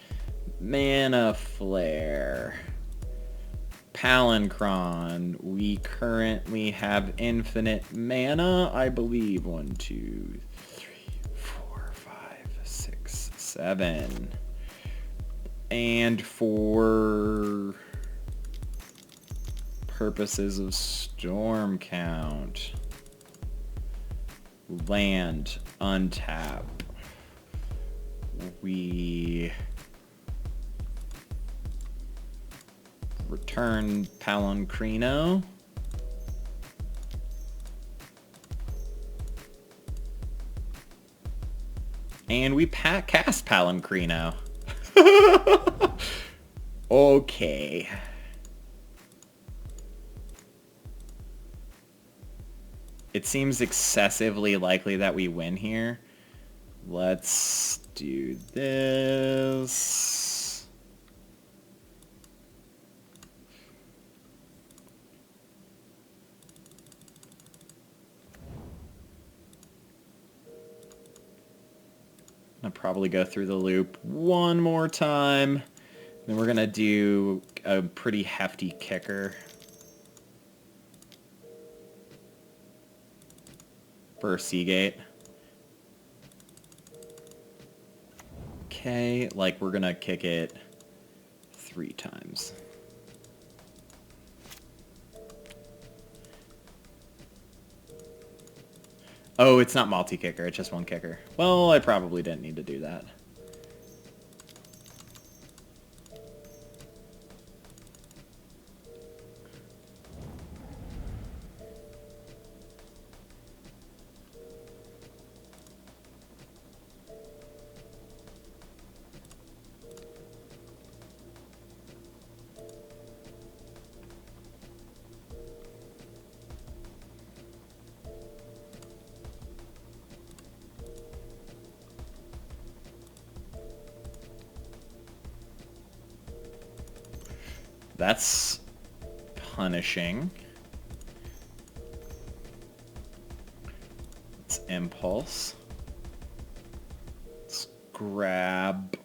Mana Flare. Palancron. We currently have infinite mana, I believe. 1, 2, 3, 4, 5, 6, 7. And for purposes of storm count, land, untap. We return Palancrino. And we cast Palancrino. Okay. It seems excessively likely that we win here. Let's do this. I'll probably go through the loop one more time. Then we're going to do a pretty hefty kicker for Seagate. Okay, like we're going to kick it 3 times. Oh, it's not multi-kicker, it's just one kicker. Well, I probably didn't need to do that. That's punishing. It's impulse. Let's grab...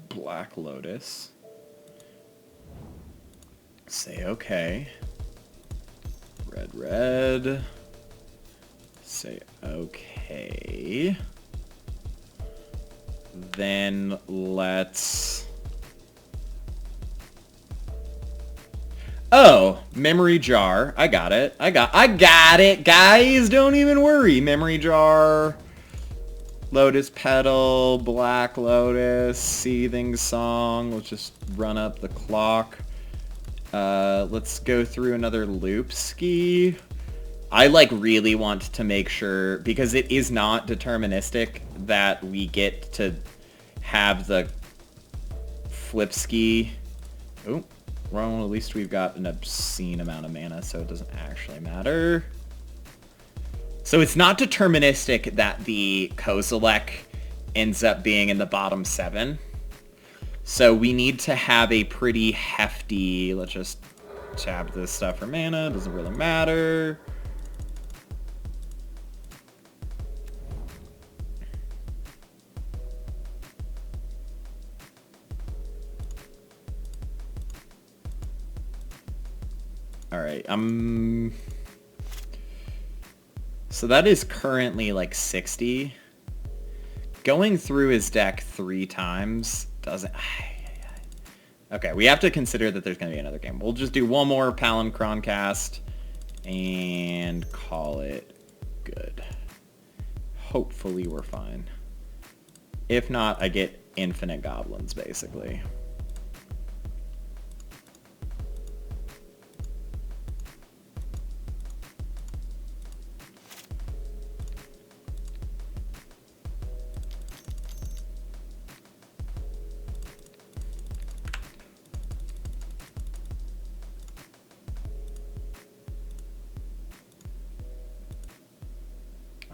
Black Lotus. Say okay. Red. Say okay. Then let's... Oh, memory jar. I got it. I got it, guys. Don't even worry. Memory jar. Lotus petal. Black Lotus. Seething song. Let's just run up the clock. Let's go through another loop ski. I like really want to make sure, because it is not deterministic, that we get to have the flip ski. Oh, well, at least we've got an obscene amount of mana, so it doesn't actually matter. So it's not deterministic that the Kozilek ends up being in the bottom 7. So we need to have a pretty hefty, let's just tap this stuff for mana, doesn't really matter. Alright, so that is currently like 60. Going through his deck 3 times doesn't... Okay, we have to consider that there's going to be another game. We'll just do one more Palinchron cast and call it good. Hopefully we're fine. If not, I get infinite goblins, basically.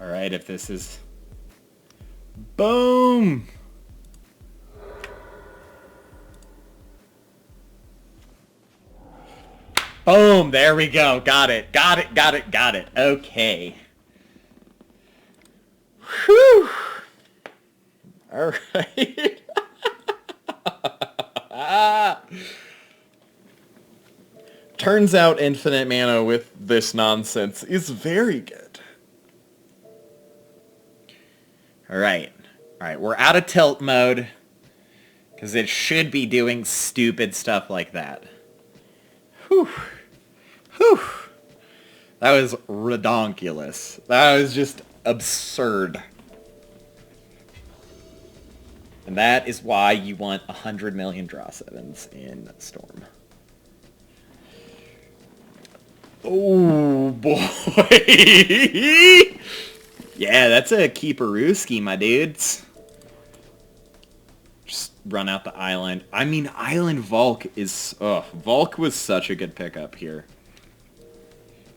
Alright, if this is... Boom! Boom! There we go. Got it. Okay. Whew! Alright. Turns out infinite mana with this nonsense is very good. Alright, we're out of tilt mode, because it should be doing stupid stuff like that. Whew. That was redonkulous. That was just absurd. And that is why you want 100 million draw 7s in Storm. Oh, boy! Yeah, that's a keeperooski, my dudes. Just run out the island. I mean, Island Volk is... Volk was such a good pickup here.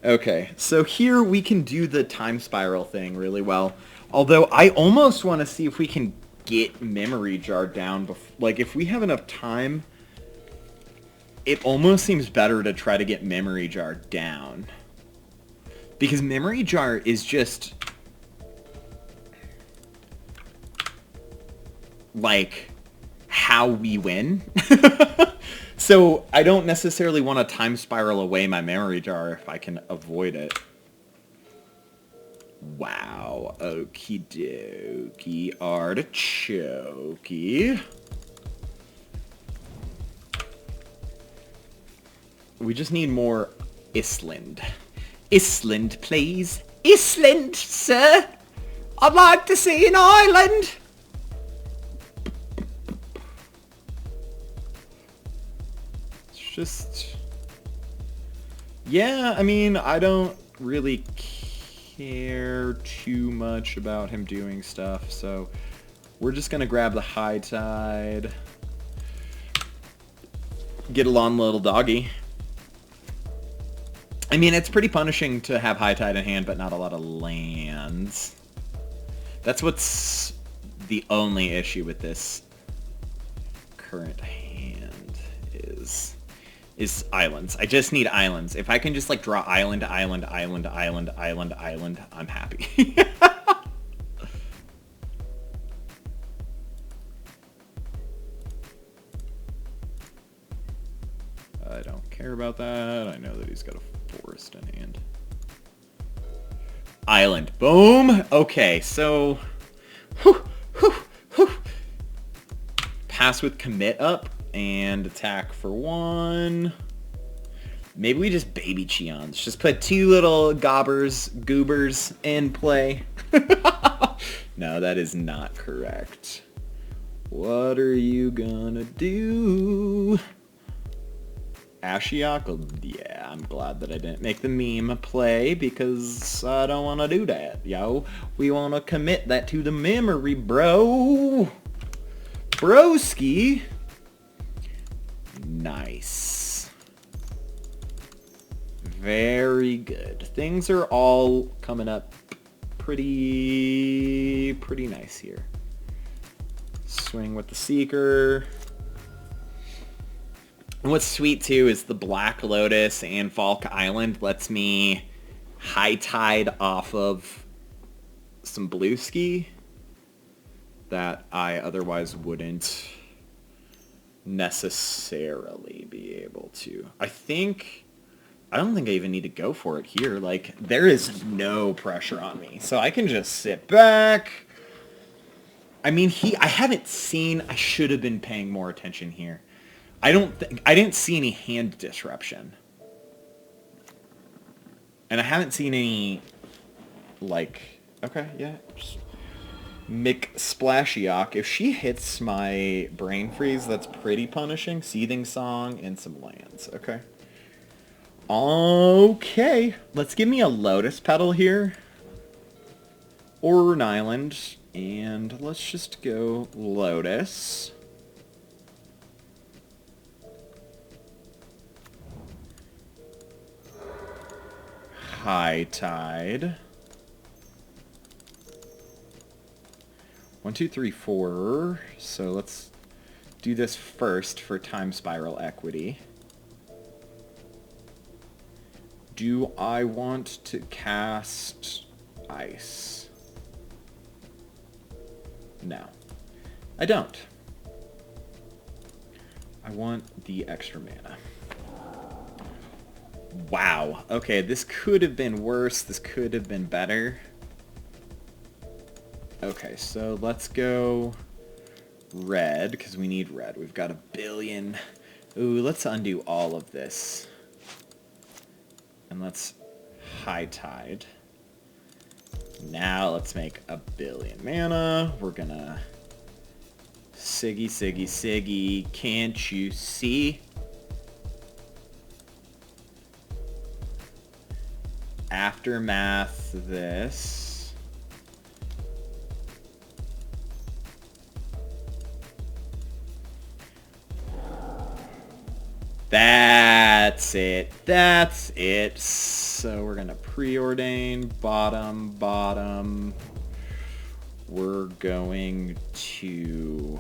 Okay, so here we can do the time spiral thing really well. Although, I almost want to see if we can get Memory Jar down. Like, if we have enough time, it almost seems better to try to get Memory Jar down. Because Memory Jar is just... like, how we win. So I don't necessarily want to time spiral away my Memory Jar if I can avoid it. Wow. Okie dokie. Artichoke. We just need more Island. Island, please. Island, sir. I'd like to see an island. It's just... Yeah, I mean, I don't really care too much about him doing stuff, so we're just gonna grab the high tide. Get along, little doggy. I mean, it's pretty punishing to have high tide in hand, but not a lot of lands. That's what's the only issue with this current hand is islands. I just need islands. If I can just like draw island, island, island, island, island, island, I'm happy. I don't care about that. I know that he's got a forest in hand. Island. Boom! Okay, so... Pass with commit up and attack for 1. Maybe we just baby Cheons. Just put 2 little goobers in play. No, that is not correct. What are you gonna do? Ashiok? Yeah, I'm glad that I didn't make the meme play because I don't want to do that, yo. We want to commit that to the memory, bro. Broski. Nice. Very good. Things are all coming up pretty nice here. Swing with the Seeker. And what's sweet too is the Black Lotus and Falk Island lets me high tide off of some blue ski that I otherwise wouldn't necessarily be able to. I don't think I even need to go for it here. Like, there is no pressure on me. So I can just sit back. I mean, I should have been paying more attention here. I didn't see any hand disruption. And I haven't seen any, like, okay, yeah, just McSplashiok. If she hits my Brain Freeze, that's pretty punishing. Seething Song and some lands, okay. Okay, let's give me a Lotus Petal here. Or an island, and let's just go Lotus. High tide. 1, 2, 3, 4. So let's do this first for Time Spiral equity. Do I want to cast Ice? No. I don't. I want the extra mana. Wow. Okay, this could have been worse. This could have been better. Okay, so let's go red, because we need red. We've got 1 billion. Ooh, let's undo all of this. And let's high tide. Now let's make 1 billion mana. We're gonna Siggy, Siggy, Siggy. Can't you see? Aftermath this. That's it. That's it. So we're going to preordain bottom, bottom. We're going to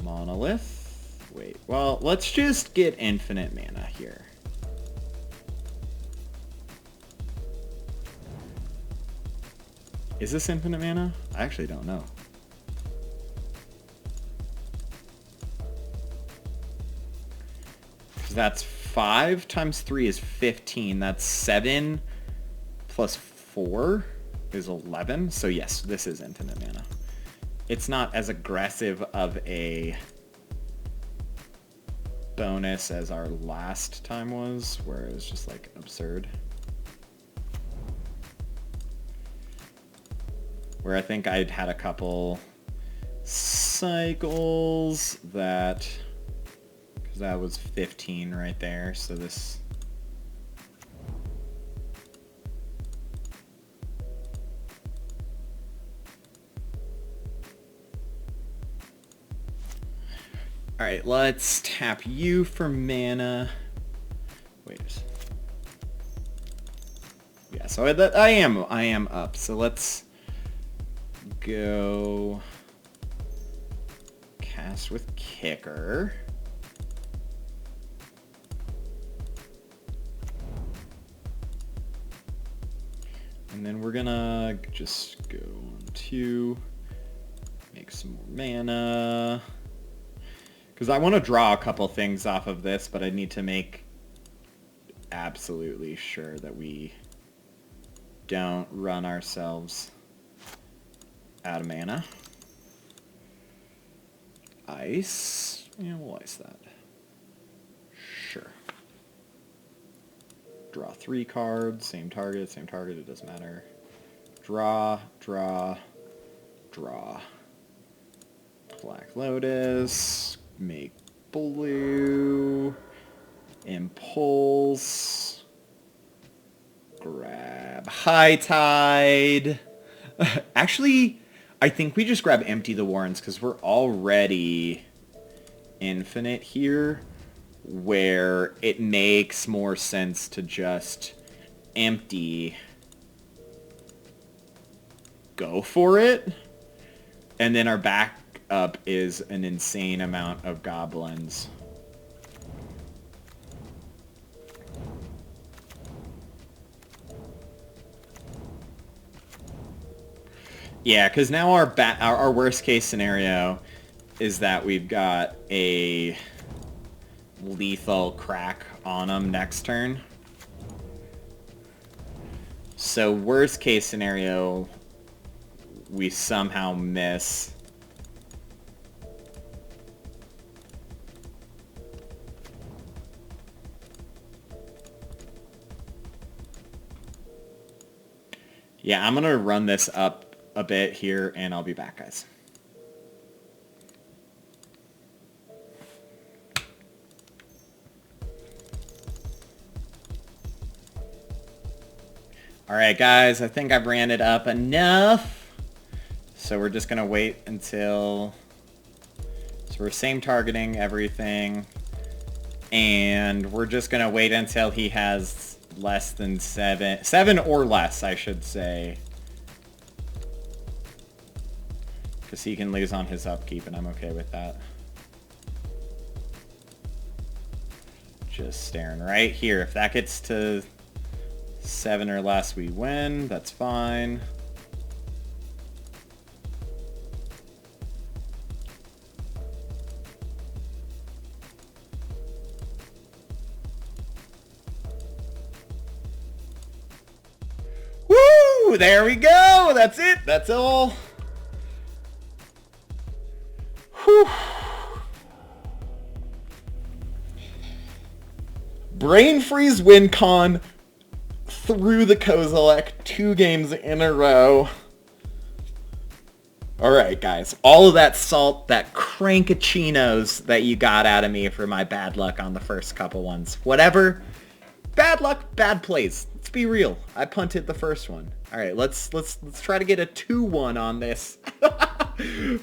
Monolith. Wait, well, let's just get infinite mana here. Is this infinite mana? I actually don't know. That's 5 times 3 is 15. That's 7 plus 4 is 11. So yes, this is infinite mana. It's not as aggressive of a bonus as our last time was, where it was just like absurd. Where I think I'd had a couple cycles that, because that was 15 right there, so this... Alright, let's tap you for mana. Wait. Yeah, so I am up. So let's go cast with Kicker. And then we're gonna just go on to make some more mana. Because I want to draw a couple things off of this, but I need to make absolutely sure that we don't run ourselves out of mana. Ice. Yeah, we'll ice that. Sure. Draw 3 cards. Same target, it doesn't matter. Draw, draw, draw. Black Lotus. Make blue. Impulse. Grab High Tide. Actually, I think we just grab Empty the Warrens because we're already infinite here, where it makes more sense to just empty, go for it, and then our backup is an insane amount of goblins. Yeah, because now our worst case scenario is that we've got a lethal crack on them next turn. So worst case scenario, we somehow miss. Yeah, I'm going to run this up a bit here, and I'll be back, guys. Alright, guys, I think I've ran it up enough. So we're just going to wait until... So we're same targeting everything. And we're just going to wait until he has less than 7 or less, I should say. Because he can lose on his upkeep, and I'm okay with that. Just staring right here. If that gets to 7 or less, we win. That's fine. Woo! There we go! That's it! That's all! Whew. Brain freeze win con through the Kozilek 2 games in a row. Alright, guys. All of that salt, that crankachinos that you got out of me for my bad luck on the first couple ones. Whatever. Bad luck, bad plays. Let's be real. I punted the first one. Alright, let's try to get a 2-1 on this.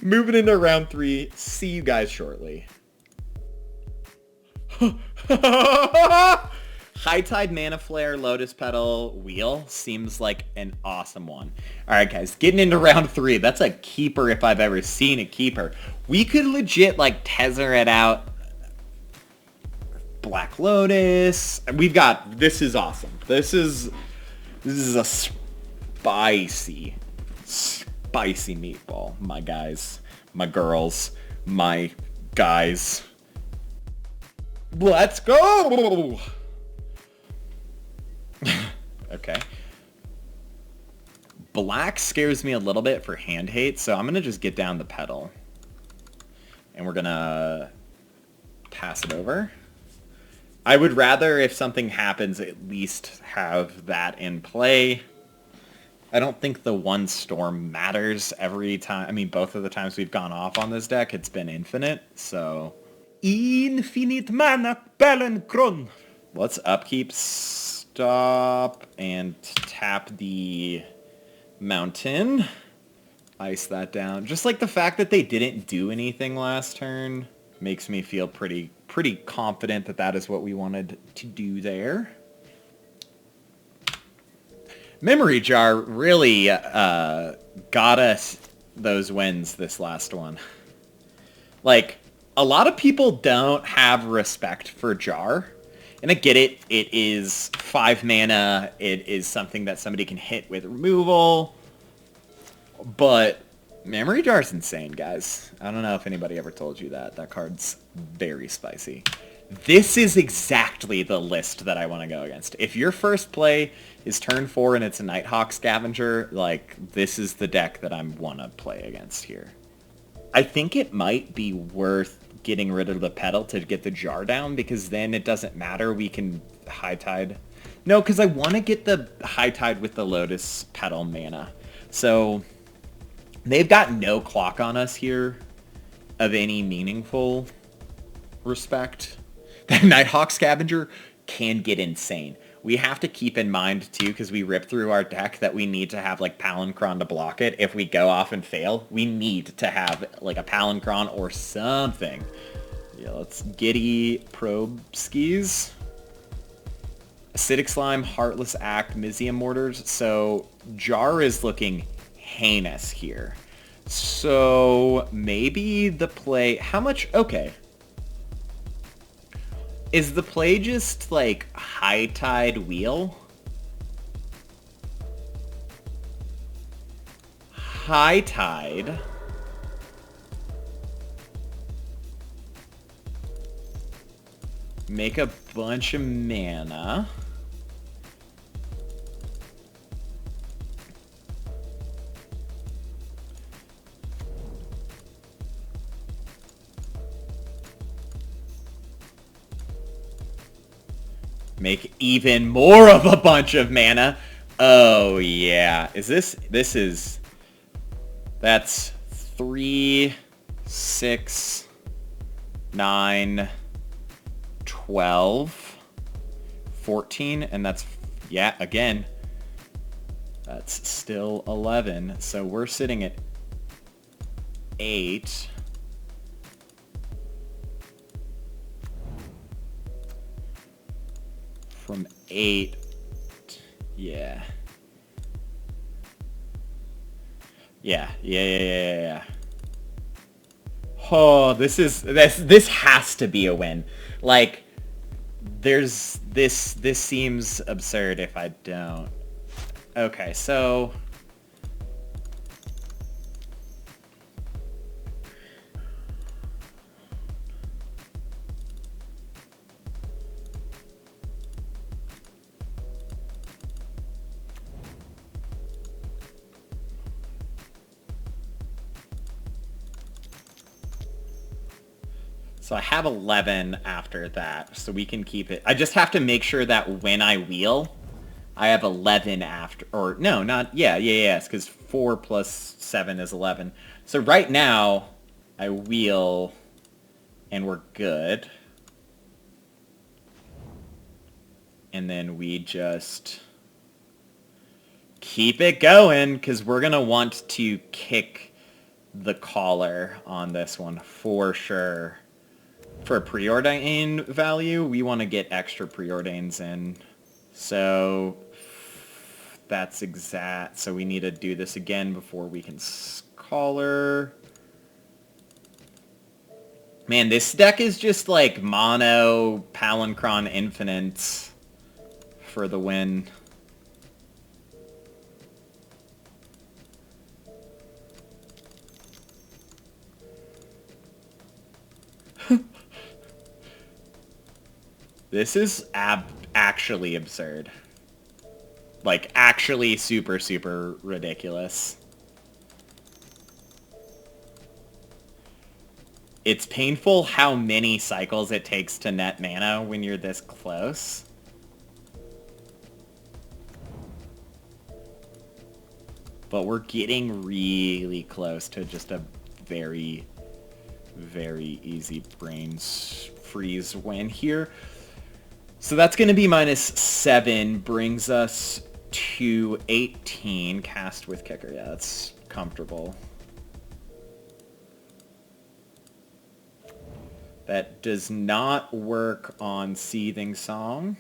Moving into round 3. See you guys shortly. High Tide, Mana Flare, Lotus Petal, Wheel seems like an awesome one. Alright guys, getting into round 3. That's a keeper if I've ever seen a keeper. We could legit like tether it out. Black Lotus. We've got, this is awesome. This is a spicy meatball, my guys, my girls, my guys. Let's go! Okay. Black scares me a little bit for hand hate, so I'm going to just get down the pedal. And we're going to pass it over. I would rather, if something happens, at least have that in play. I don't think the one storm matters every time. I mean, both of the times we've gone off on this deck, it's been infinite, so... Infinite mana Palancron! Let's upkeep, stop, and tap the mountain. Ice that down. Just like the fact that they didn't do anything last turn makes me feel pretty confident that that is what we wanted to do there. Memory Jar really got us those wins this last one. Like, a lot of people don't have respect for Jar. And I get it. It is 5 mana. It is something that somebody can hit with removal. But Memory Jar's insane, guys. I don't know if anybody ever told you that. That card's very spicy. This is exactly the list that I want to go against. If your first play is turn 4 and it's a Nighthawk Scavenger, like, this is the deck that I want to play against here. I think it might be worth getting rid of the Petal to get the Jar down, because then it doesn't matter. We can High Tide. No, because I want to get the High Tide with the Lotus Petal mana. So they've got no clock on us here of any meaningful respect. That Nighthawk Scavenger can get insane. We have to keep in mind, too, because we rip through our deck, that we need to have, like, Palancron to block it. If we go off and fail, we need to have, like, a Palancron or something. Yeah, let's Giddy Probe Skis. Acidic Slime, Heartless Act, Mizium Mortars. So Jar is looking heinous here. So maybe the play... How much... Okay. Is the play just, like, High Tide Wheel? High Tide. Make a bunch of mana. Make even more of a bunch of mana. Oh, yeah. Is this... This is... That's 3, 6, 9, 12, 14, and that's... Yeah, again. That's still 11. So we're sitting at 8. From 8, yeah. Yeah. Oh, this has to be a win. Like, this seems absurd if I don't. Okay, so... So I have 11 after that, so we can keep it. I just have to make sure that when I wheel, I have 11 after, or no, not, yes, because 4 plus 7 is 11. So right now, I wheel, and we're good. And then we just keep it going, because we're going to want to kick the collar on this one for sure. For preordain value, we want to get extra preordains in. So that's exact. So we need to do this again before we can collar. Man, this deck is just like mono Palancron Infinite for the win. This is actually absurd. Like, actually super, super ridiculous. It's painful how many cycles it takes to net mana when you're this close. But we're getting really close to just a very, very easy brains freeze win here. So that's going to be -7, brings us to 18. Cast with kicker. Yeah, that's comfortable. That does not work on Seething Song.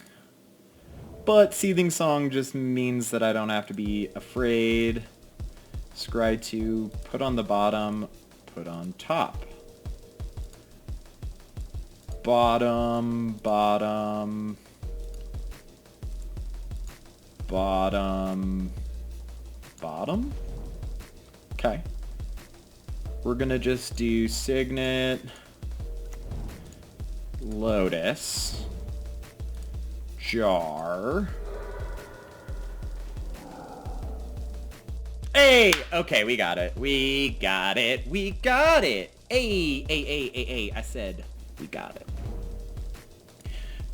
But Seething Song just means that I don't have to be afraid. Scry 2, put on the bottom, put on top. Bottom, bottom, bottom, bottom? Okay. We're gonna just do Signet, Lotus, Jar. Hey! Okay, we got it. We got it. We got it! Hey, I said we got it.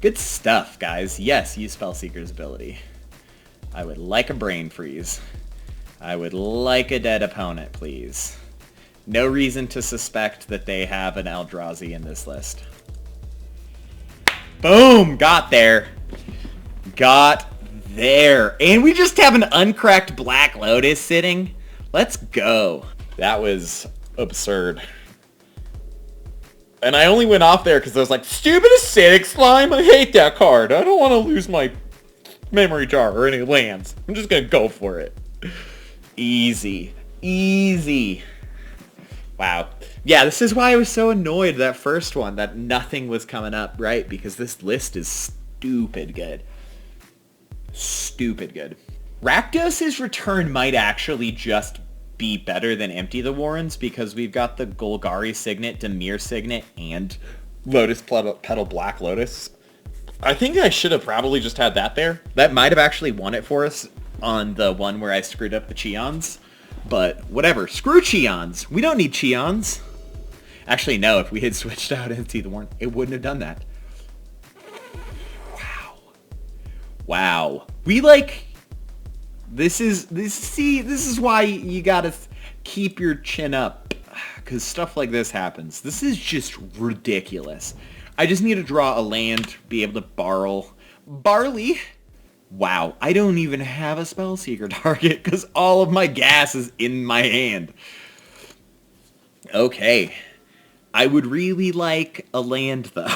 Good stuff, guys. Yes, use Spellseeker's ability. I would like a Brain Freeze. I would like a dead opponent, please. No reason to suspect that they have an Eldrazi in this list. Boom! Got there. Got there. And we just have an uncracked Black Lotus sitting. Let's go. That was absurd. And I only went off there because I was like, stupid acidic slime, I hate that card. I don't want to lose my memory jar or any lands. I'm just going to go for it. Easy. Easy. Wow. Yeah, this is why I was so annoyed that first one, that nothing was coming up, right? Because this list is stupid good. Stupid good. Rakdos's return might actually just be better than Empty the Warrens because we've got the Golgari Signet, Dimir Signet, and Lotus Petal Black Lotus. I think I should have probably just had that there. That might have actually won it for us on the one where I screwed up the Cheons. But whatever. Screw Cheons. We don't need Cheons. Actually, no. If we had switched out Empty the Warren, it wouldn't have done that. Wow. Wow. We like... This is why you gotta keep your chin up, because stuff like this happens. This is just ridiculous. I just need to draw a land, be able to borrow barley. Wow, I don't even have a Spellseeker target because all of my gas is in my hand. Okay, I would really like a land though.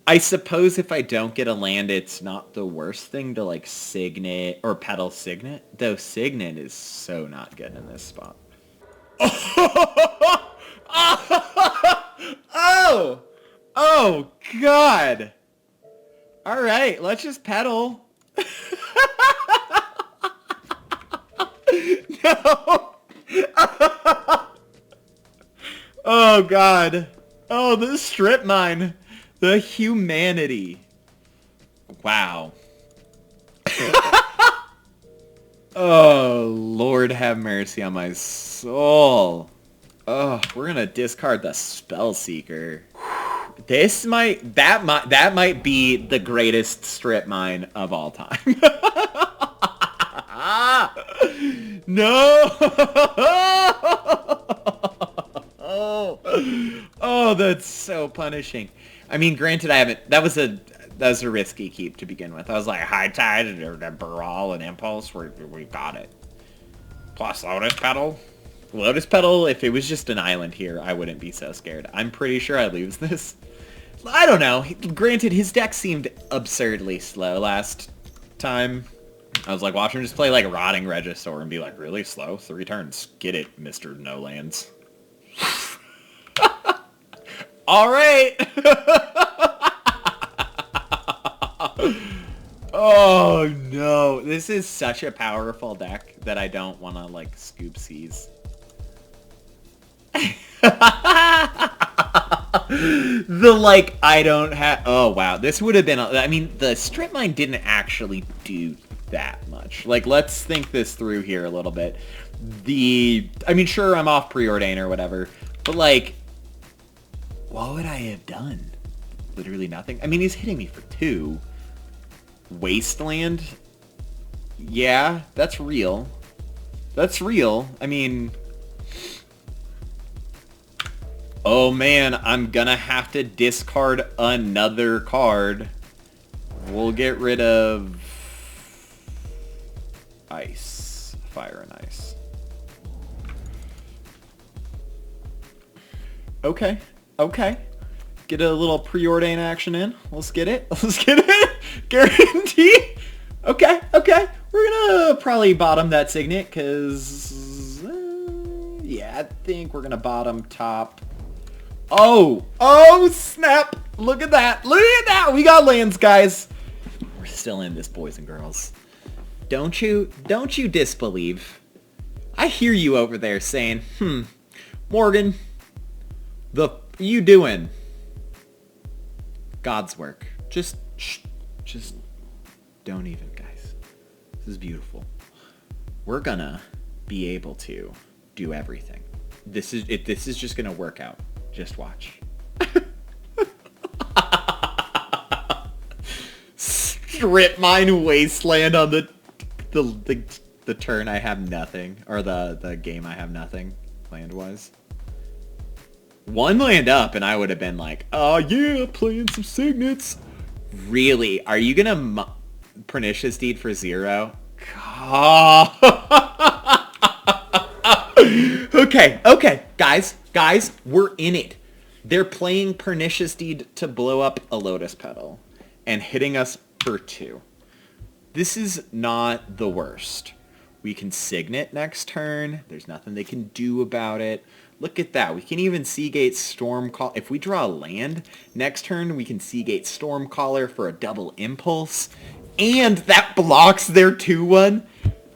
I suppose if I don't get a land, it's not the worst thing to like Signet or Petal Signet. Though Signet is so not good in this spot. Oh! Oh, God! Alright, let's just Petal. No! Oh, God. Oh, this strip mine. The humanity. Wow. Oh, Lord have mercy on my soul. Oh, we're gonna discard the Spellseeker. That might be the greatest strip mine of all time. No! Oh, that's so punishing. I mean, granted, that was a risky keep to begin with. I was like, High Tide, and Baral, and Impulse, we got it. Plus Lotus Petal. Lotus Petal, if it was just an island here, I wouldn't be so scared. I'm pretty sure I lose this. I don't know. Granted, his deck seemed absurdly slow last time. I was like, watch him just play like Rotting Regisaur and be like, really slow? 3 turns. Get it, Mr. No Lands. All right. Oh no, this is such a powerful deck that I don't want to like scoop seize. The like I don't have. Oh wow, this would have been. I mean, the strip mine didn't actually do that much. Like, let's think this through here a little bit. I mean, sure, I'm off Preordain or whatever, but like, What would I have done? Literally nothing. I mean, he's hitting me for 2. Wasteland? Yeah, that's real. That's real. I mean... Oh man, I'm gonna have to discard another card. We'll get rid of... Ice. Fire and ice. Okay. Okay. Get a little preordain action in. Let's get it. Let's get it. Guarantee. Okay. Okay. We're gonna probably bottom that signet because... yeah, I think we're gonna bottom top. Oh! Oh, snap! Look at that! Look at that! We got lands, guys! We're still in this, boys and girls. Don't you disbelieve. I hear you over there saying, Morgan, you doing God's work. Just don't even, guys. This is beautiful. We're gonna be able to do everything. This is just gonna work out. Just watch. Strip mine wasteland on the turn I have nothing, or the game I have nothing land wise. 1 land up and I would have been like, oh yeah, playing some signets. Really? Are you gonna Pernicious Deed for 0? God. Okay, guys, we're in it. They're playing Pernicious Deed to blow up a Lotus Petal and hitting us for 2. This is not the worst. We can Signet next turn. There's nothing they can do about it. Look at that. We can even Seagate Stormcaller. If we draw a land next turn, we can Seagate Stormcaller for a double impulse. And that blocks their 2-1.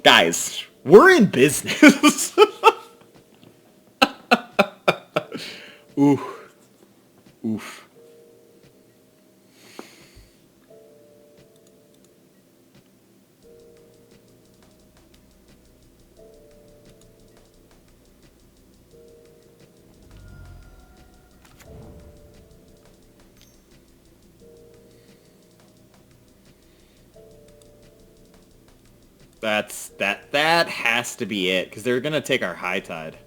Guys, we're in business. Oof. Oof. That has to be it, because they're gonna take our High Tide.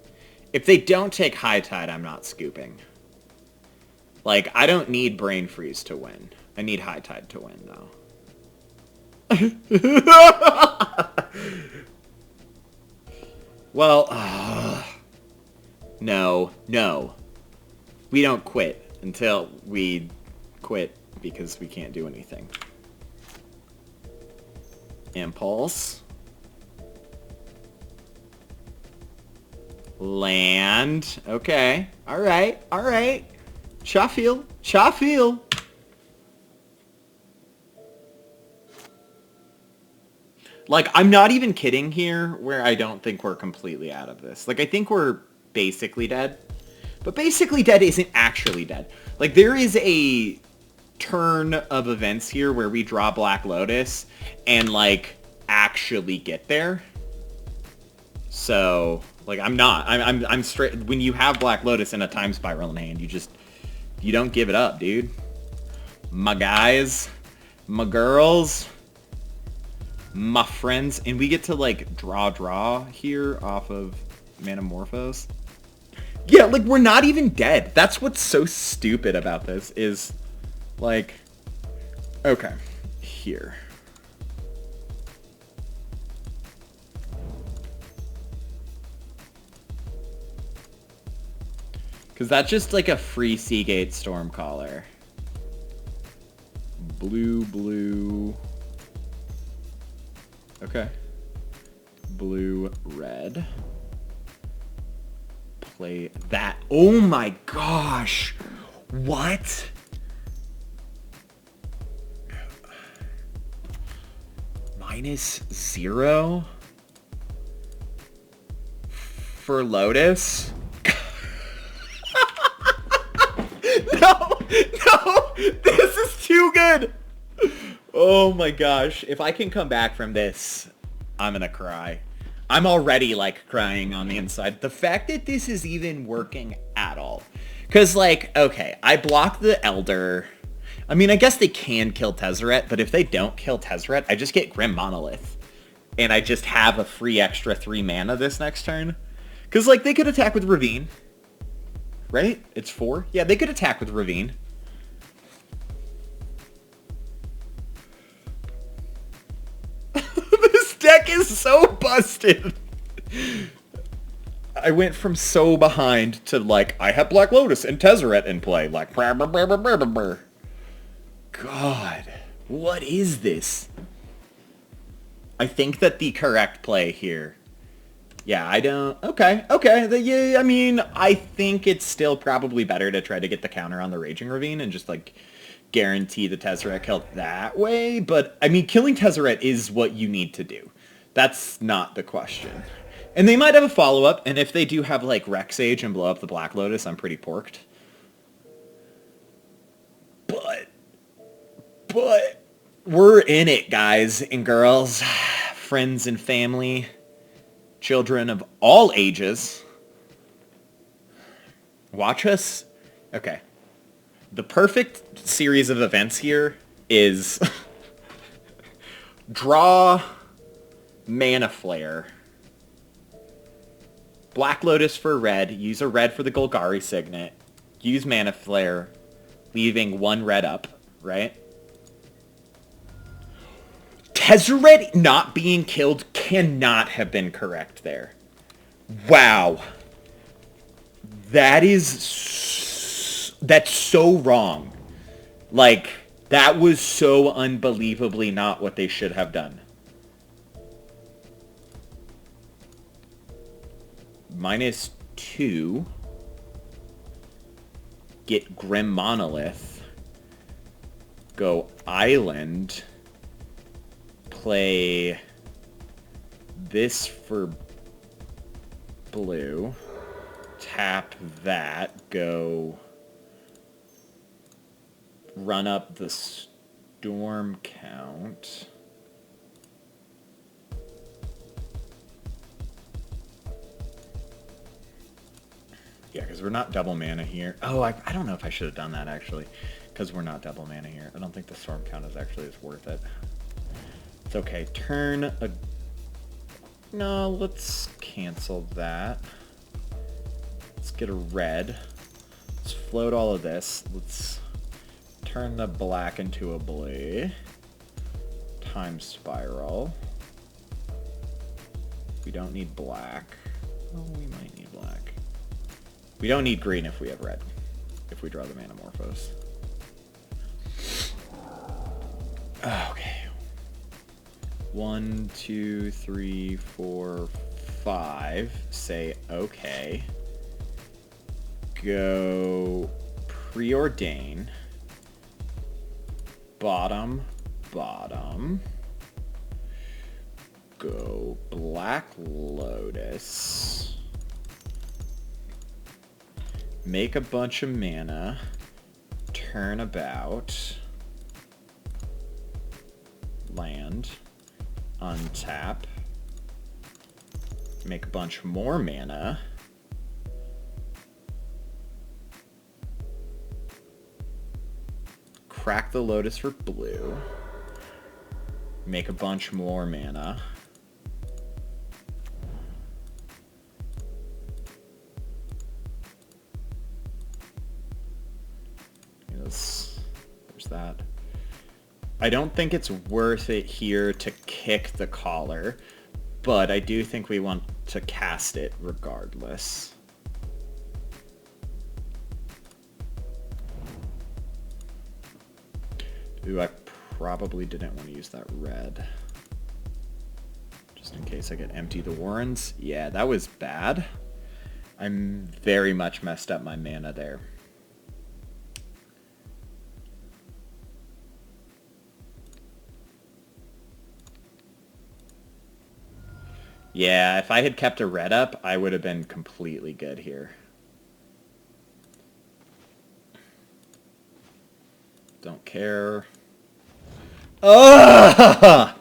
If they don't take High Tide, I'm not scooping. Like, I don't need Brain Freeze to win. I need High Tide to win, though. Well, no. We don't quit until we quit because we can't do anything. Impulse. Land. Okay. Alright. Chafiel. Like, I'm not even kidding here where I don't think we're completely out of this. Like, I think we're basically dead. But basically dead isn't actually dead. Like, there is a turn of events here where we draw Black Lotus and, like, actually get there. So, like, I'm straight. When you have Black Lotus in a Time Spiral in hand, you don't give it up, dude. My guys, my girls, my friends, and we get to, like, draw here off of Manamorphose. Yeah, like, we're not even dead. That's what's so stupid about this is, like, okay, here. Because that's just like a free Seagate Stormcaller. Blue. Okay. Blue, red. Play that. Oh my gosh. What? -0? For Lotus? No! This is too good! Oh my gosh. If I can come back from this, I'm gonna cry. I'm already, like, crying on the inside. The fact that this is even working at all. Because, like, okay, I block the Elder. I mean, I guess they can kill Tezzeret, but if they don't kill Tezzeret, I just get Grim Monolith. And I just have a free extra 3 mana this next turn. Because, like, they could attack with Ravine. Right? It's 4? Yeah, they could attack with Ravine. This deck is so busted. I went from so behind to, like, I have Black Lotus and Tezzeret in play. Like, God, what is this? I think that the correct play here... Yeah, I don't... Okay. Yeah, I mean, I think it's still probably better to try to get the counter on the Raging Ravine and just, like, guarantee the Tezzeret kill that way. But, I mean, killing Tezzeret is what you need to do. That's not the question. And they might have a follow-up, and if they do have, like, Rex Age and blow up the Black Lotus, I'm pretty porked. But, we're in it, guys and girls, friends and family. Children of all ages. Watch us. Okay. The perfect series of events here is draw Mana Flare. Black Lotus for red. Use a red for the Golgari Signet. Use Mana Flare, leaving 1 red up, right? Tezzeret not being killed cannot have been correct there. Wow. That's so wrong. Like, that was so unbelievably not what they should have done. -2. Get Grim Monolith. Go Island. Play this for blue. Tap that. Go run up the storm count. Yeah, because we're not double mana here. Oh, I don't know if I should have done that, actually. Because we're not double mana here. I don't think the storm count is actually as worth it. It's okay. Turn a... No, let's cancel that. Let's get a red. Let's float all of this. Let's turn the black into a blue. Time spiral. We don't need black. Oh, we might need black. We don't need green if we have red. If we draw the Manamorphose. Okay. 1, 2, 3, 4, 5. Say okay. Go preordain. Bottom. Go Black Lotus. Make a bunch of mana. Turnabout. Land. Untap. Make a bunch more mana. Crack the Lotus for blue. Make a bunch more mana. Yes, there's that. I don't think it's worth it here to kick the collar, but I do think we want to cast it regardless. Ooh, I probably didn't want to use that red. Just in case I get empty the Warrens. Yeah, that was bad. I'm very much messed up my mana there. Yeah, if I had kept a red up, I would have been completely good here. Don't care. Ugh!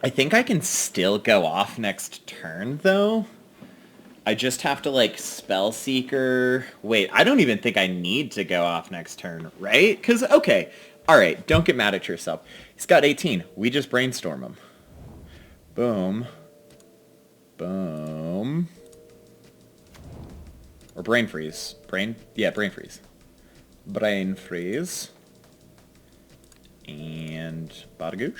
I think I can still go off next turn, though. I just have to, like, Spell Seeker. Wait, I don't even think I need to go off next turn, right? Because, okay. All right, don't get mad at yourself. He's got 18. We just brainstorm him. Boom. Boom. Or Brain Freeze. Brain Freeze. Brain Freeze. And Badagoosh.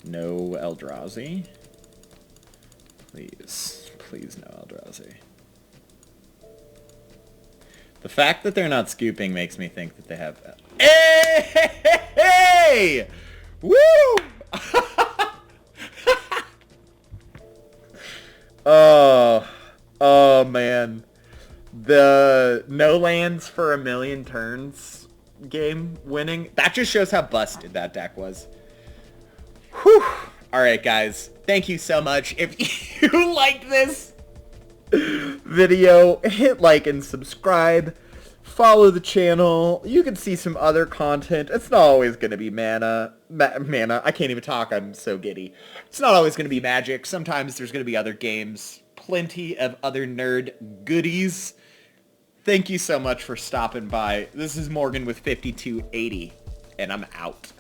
No Eldrazi. Please. Please no Eldrazi. The fact that they're not scooping makes me think that they have... Hey! Woo! Oh, man. The no lands for a million turns game winning. That just shows how busted that deck was. Whew. Alright, guys. Thank you so much. If you like this video, hit like and subscribe. Follow the channel. You can see some other content. It's not always going to be mana. I can't even talk. I'm so giddy. It's not always going to be Magic. Sometimes there's going to be other games. Plenty of other nerd goodies. Thank you so much for stopping by. This is Morgan with 5280, and I'm out.